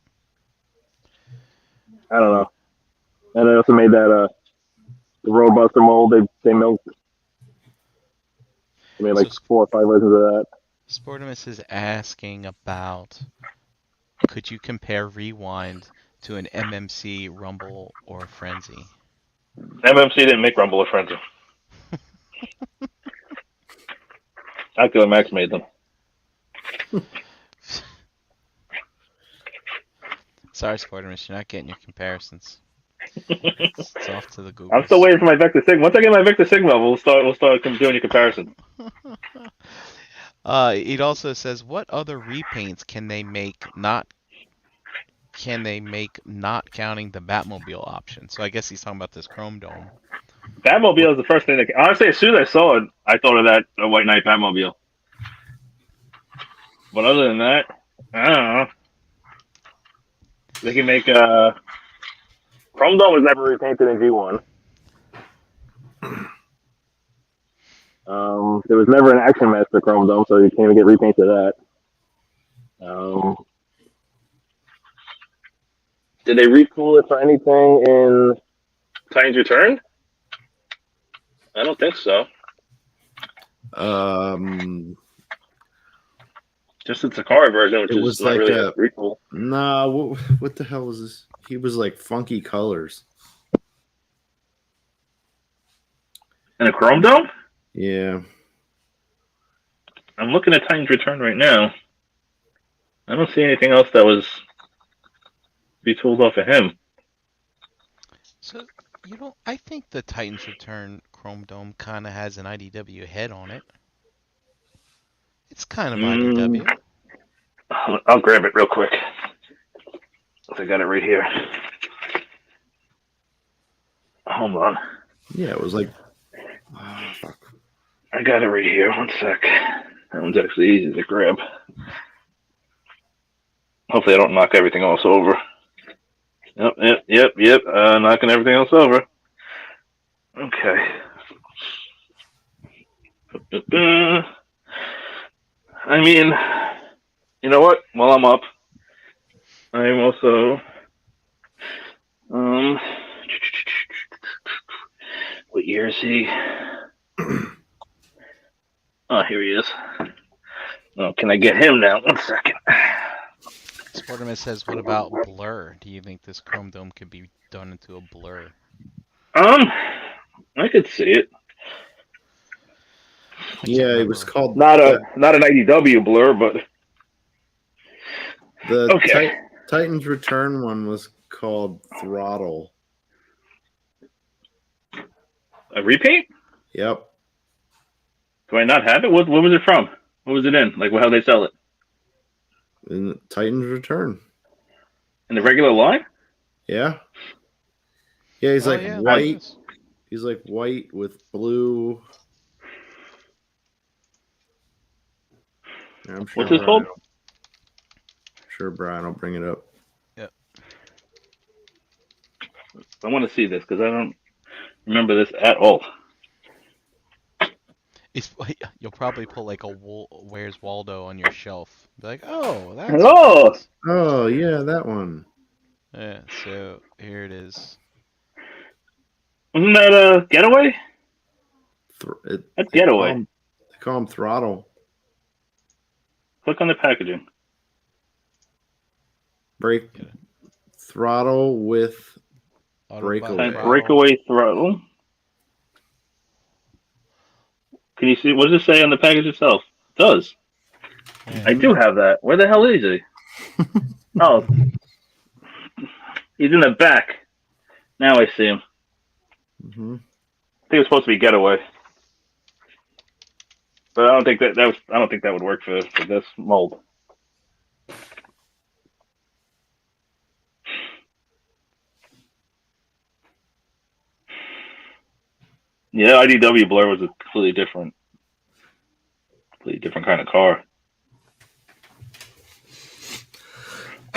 I don't know. And they also made that the Roadbuster mold. They milked. They made like So- 4 or 5 versions of that. Sportimus is asking about, could you compare Rewind to an MMC, Rumble, or Frenzy? MMC didn't make Rumble or Frenzy. Ocular Max made them. Sorry, Sportimus, you're not getting your comparisons. It's off to the Google. I'm still waiting for my Vector Sigma. Once I get my Vector Sigma, we'll start doing your comparison. It also says, what other repaints can they make not counting the Batmobile option? So I guess he's talking about this Chromedome. Batmobile is the first thing that honestly, as soon as I saw it, I thought of that White Knight Batmobile. But other than that, I don't know. They can make Chromedome was never repainted in G1. There was never an Action Master Chromedome, so you can't even get repainted of that. Did they retool it for anything in Titans Return? I don't think so. Just the Takara version, which It is was not like really a- a retool. Nah, what the hell was this? He was like funky colors. And a Chromedome? Yeah. I'm looking at Titans Return right now. I don't see anything else that was retooled off of him. So, I think the Titans Return Chromedome kind of has an IDW head on it. It's kind of IDW. I'll grab it real quick. I got it right here. Hold on. Yeah, it was like. Oh, fuck. I got it right here. One sec. That one's actually easy to grab. Hopefully I don't knock everything else over. Yep. Knocking everything else over. Okay. I mean, you know what? While I'm up, I'm also what year is he? Oh, here he is. Oh, can I get him now? 1 second. Sportimus says, what about blur? Do you think this Chromedome could be done into a blur? I could see it. Yeah, it was called Not an IDW blur, but the okay. Titans Return one was called Throttle. A repaint? Yep. Do I not have it? What was it from? What was it in? Like how they sell it? In Titans Return. In the regular line? Yeah. Yeah, he's like yeah, white. it is. He's like white with blue. Yeah, I'm sure. What's this called? Sure, Brian, I'll bring it up. Yep. I want to see this because I don't remember this at all. You'll probably put like a Where's Waldo on your shelf. Be like, oh, that's what that Oh, is. Oh yeah, that one. Yeah, so here it is. wasn't that a Getaway? That's They call Getaway. him Throttle. Click on the packaging. Break Get it. Throttle with Autobot Breakaway. throttle. Breakaway throttle. Can you see? What does it say on the package itself? It does. Yeah. I do have that. Where the hell is he? Oh, he's in the back. Now I see him. Mm-hmm. I think it was supposed to be Getaway, but I don't think that was. I don't think that would work for this mold. Yeah, IDW Blur was a completely different kind of car.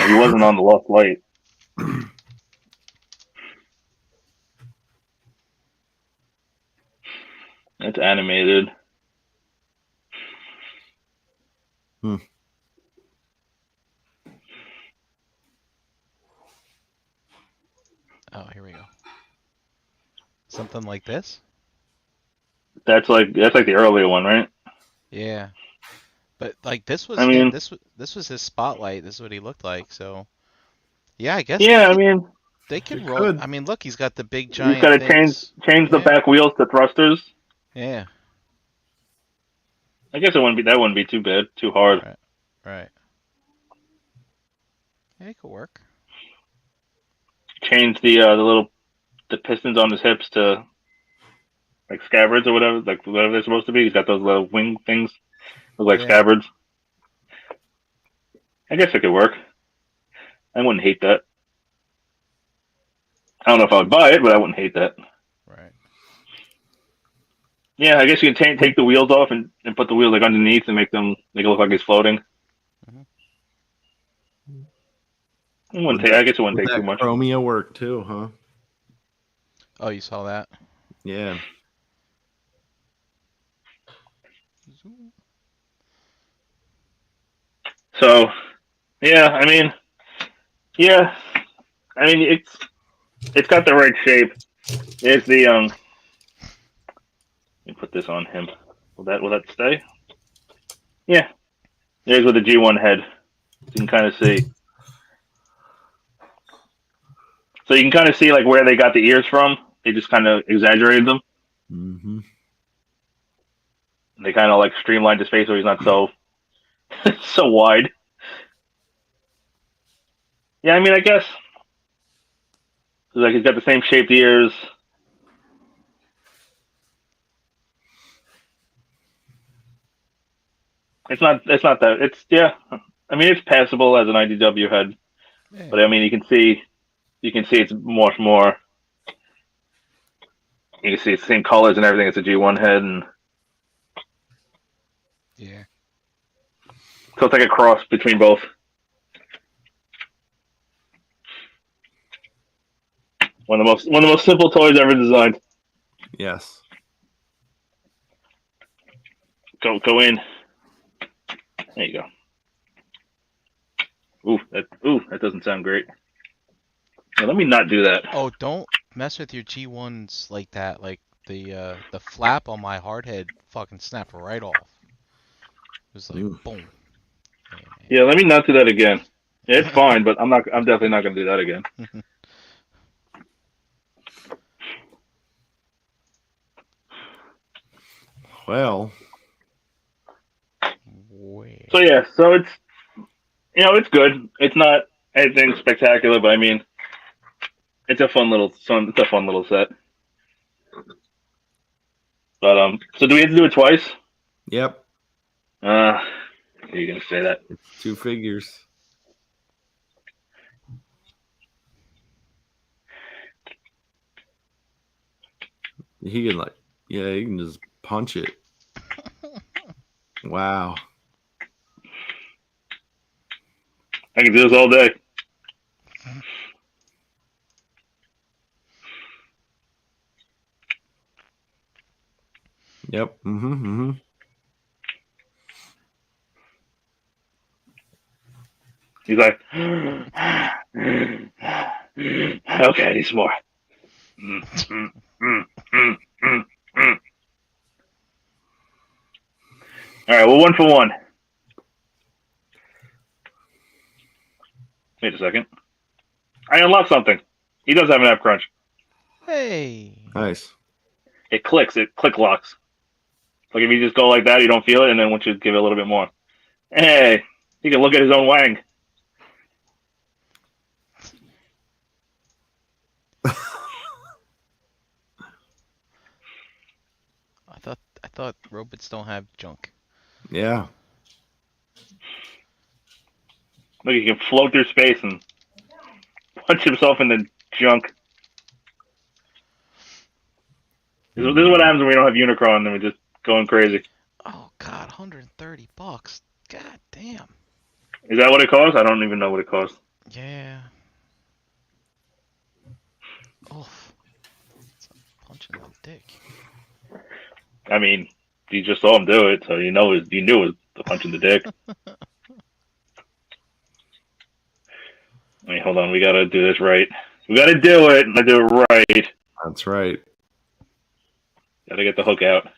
He wasn't on the Lost Light. It's animated. Hmm. Oh, here we go. Something like this? That's like the earlier one, right? Yeah. But like this was I him. mean, This was his spotlight. This is what he looked like. So yeah, I guess yeah. I mean, they could It roll. could. I mean, look, he's got the big you just got giant to things. change the Yeah. back wheels to thrusters. Yeah. I guess that wouldn't be too bad, too hard. Right. Right. Yeah, it could work. Change the pistons on his hips to like scabbards or whatever, like whatever they're supposed to be. He's got those little wing things, look like Yeah. scabbards. I guess it could work. I wouldn't hate that. I don't know if I would buy it, but I wouldn't hate that. Right. Yeah, I guess you can take the wheels off and put the wheels like underneath and make it look like he's floating. Mhm. I guess it wouldn't Would take too that much. Chromia work too, huh? Oh, you saw that? Yeah. So, yeah, it's got the right shape. There's the let me put this on him. Will that stay? Yeah. There's with the G1 head. You can kind of see. So you can kind of see like where they got the ears from. They just kind of exaggerated them. Mm-hmm. They kind of like streamlined his face so he's not so so wide. Yeah, I mean, I guess like he's got the same shaped ears. It's not that. It's yeah. I mean, it's passable as an IDW head, Yeah. but I mean, you can see it's much more. You can see it's the same colors and everything. It's a G1 head, and Yeah. so it's like a cross between both. One of the most simple toys ever designed. Yes. Go in. There you go. That doesn't sound great. Now, let me not do that. Oh, don't mess with your G1s like that. Like the flap on my hard head fucking snapped right off. It was like Ooh. boom. Yeah, let me not do that again. Yeah, it's fine, but I'm definitely not going to do that again. Well. Wait. So yeah, so it's good. It's not anything spectacular, but I mean, it's a fun little set. But so do we have to do it twice? Yep. Are you gonna say that? It's 2 figures. He can he can just punch it. Wow. I can do this all day. Yep. Mm-hmm. He's like, okay, I need some more. Mm, mm, mm, mm, mm, mm. All right, well, 1 for 1. Wait a second. I unlocked something. He does have an app crunch. Hey. Nice. It clicks. It click locks. Like if you just go like that, you don't feel it, and then once you give it a little bit more, hey, he can look at his own wang. I thought robots don't have junk. Yeah. Look, he can float through space and punch himself in the junk. This is what happens when we don't have Unicron, and we're just going crazy. Oh God, $130. God damn. Is that what it costs? I don't even know what it costs. Yeah. Oof. It's a punch in the dick. I mean, you just saw him do it, so you knew it was the punch in the dick. I mean, hold on, we gotta do this right. We gotta do it, and I do it right. That's right. Gotta get the hook out.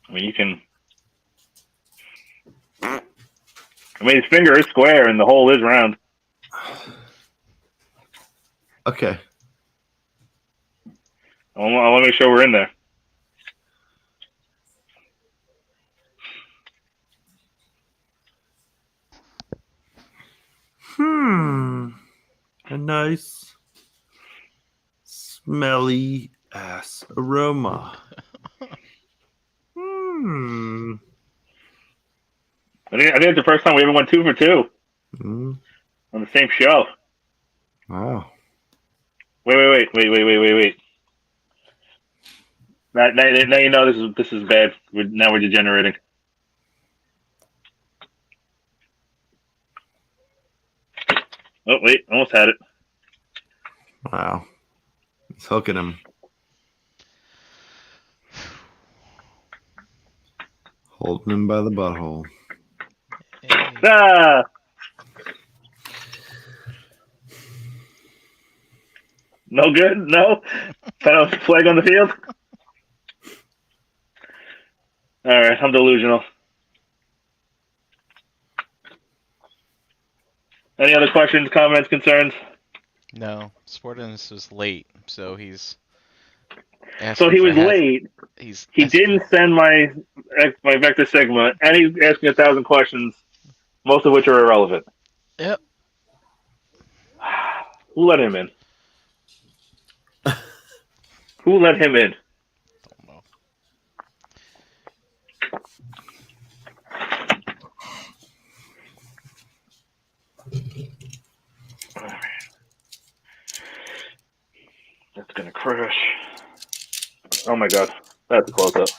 I mean, you can. I mean, his finger is square, and the hole is round. Okay. I want to make sure we're in there. A nice, smelly ass aroma. I think it's the first time we ever went 2 for 2 Mm. on the same show. Wow. Wait. Now you know this is bad. Now we're degenerating. Oh wait, almost had it. Wow. It's hooking him. Holding him by the butthole. Hey. Ah! No good? No? Kind of flag on the field? Alright, I'm delusional. Any other questions, comments, concerns? No, Sportinus was late, so he's. So he was late. He didn't send my Vector Sigma, and he's asking 1,000 questions, most of which are irrelevant. Yep. Who let him in? Who let him in? Don't know. That's gonna crash. Oh my god, that's a close up.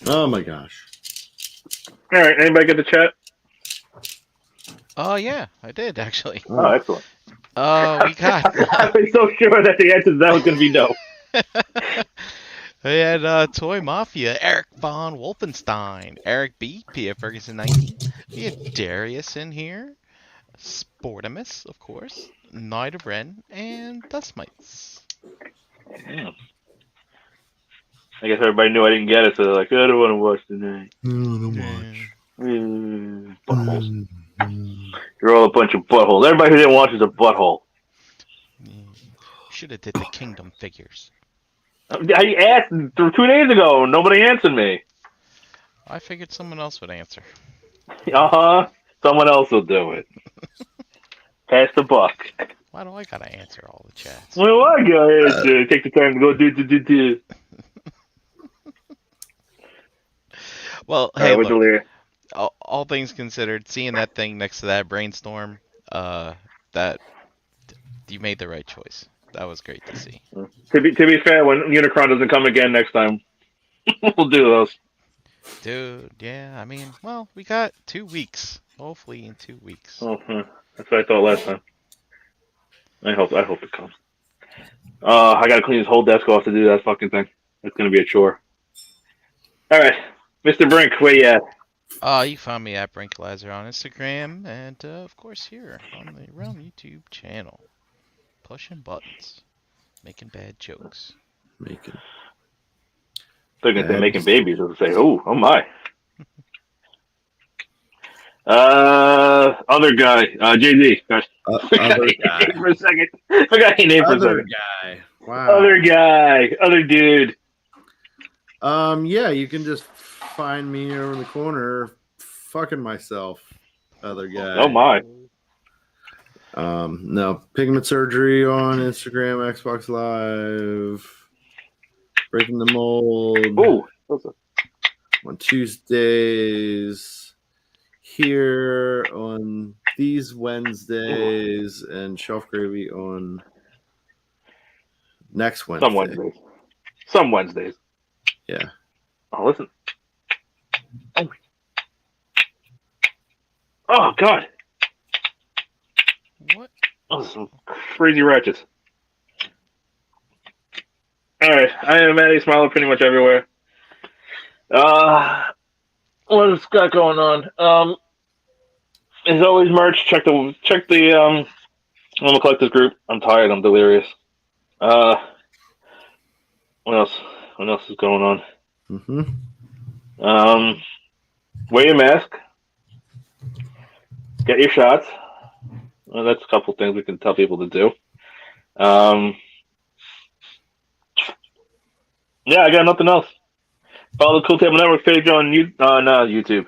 Oh my gosh. All right, anybody get the chat? Oh yeah, I did actually. Oh, excellent. We got. I've been so sure that the answer to that was gonna be no. We had Toy Mafia, Eric von Wolfenstein, Eric B, P.F. Ferguson 19. We had Darius in here, Sportimus, of course, Knight of Ren, and Dust Mites. Yeah. I guess everybody knew I didn't get it, so they're like, I don't want to watch tonight. Buttholes. You're all a bunch of buttholes. Everybody who didn't watch is a butthole. Should have did the Kingdom figures. I asked 2 days ago. Nobody answered me. I figured someone else would answer. Someone else will do it. Pass the buck. Why do I gotta answer all the chats? Well, I go ahead and take the time to go do. Well, hey, Right, look, all things considered, seeing that thing next to that brainstorm, that you made the right choice. That was great to see. To be fair, when Unicron doesn't come again next time, we'll do those. Dude, yeah, I mean, well, we got 2 weeks. Hopefully in 2 weeks. Oh, that's what I thought last time. I hope it comes. I gotta clean this whole desk off to do that fucking thing. It's gonna be a chore. All right, Mr. Brink, where you at? You found me at Brinklazer on Instagram and, of course, here on the Realm YouTube channel. Pushing buttons. Making bad jokes. They're gonna say making babies. I'll say, oh my. Other guy, JD. Other guy. For a second. Forgot your name for a second. Other guy. Wow. Other guy. Other dude. Yeah, you can just find me over in the corner fucking myself. Other guy. Oh my. No, pigment surgery on Instagram, Xbox Live, breaking the mold. Ooh. On Tuesdays, here on these Wednesdays, and Shelf Gravy on next Wednesday. Some Wednesdays. Yeah. Oh, listen. Oh God. What? Oh, some crazy ratchets. All right, I am Matty Smiler pretty much everywhere. What has got going on? As always, merch. Check the Mnemo Collectors group. I'm tired. I'm delirious. What else? What else is going on? Mm-hmm. Wear your mask. Get your shots. Well, that's a couple things we can tell people to do. Yeah, I got nothing else. Follow the Cool Table Network page on YouTube.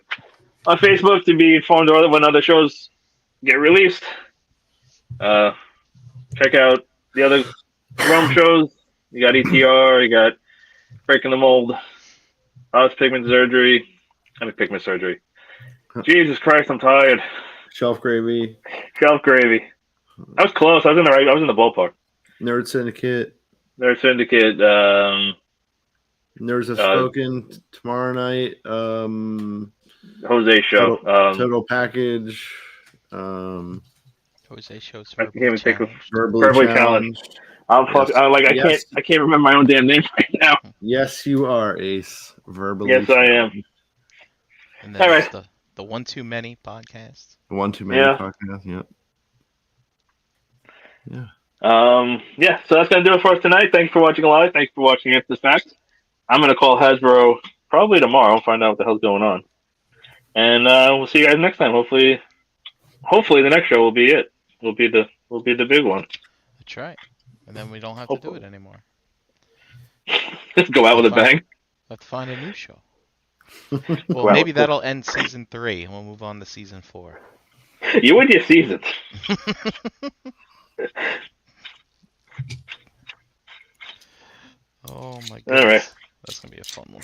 On Facebook to be informed when other shows get released. Check out the other Realm shows. You got ETR, you got Breaking the Mold, Pigment Surgery. Jesus Christ, I'm tired. Shelf Gravy. I was close. I was in the ballpark. Nerd Syndicate. Nerd Syndicate. Nerds Have Spoken tomorrow night. Jose show. Total Package. Jose shows I can't even think of Verbally Challenged. I'm fucking. Yes. I can't remember my own damn name right now. Yes, you are, Ace. Verbally. Yes, I am. And then all right. The One Too Many podcast. One Too Many podcast. Yep. Yeah. Yeah. So that's gonna do it for us tonight. Thanks for watching live. Thanks for watching After the Fact. I'm gonna call Hasbro probably tomorrow and find out what the hell's going on. And we'll see you guys next time. Hopefully the next show will be it. Will be the big one. That's right. And then we don't have to do it anymore. Just go out with a bang. Let's find a new show. Well, maybe that'll end season 3 and we'll move on to season 4. You and your seasons. Oh my god. All right. That's gonna be a fun one.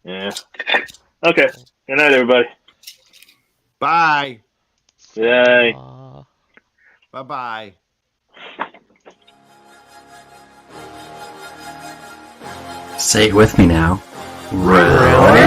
Yeah. Okay. Good night, everybody. Bye. Yay. Bye-bye. Say it with me now. Really?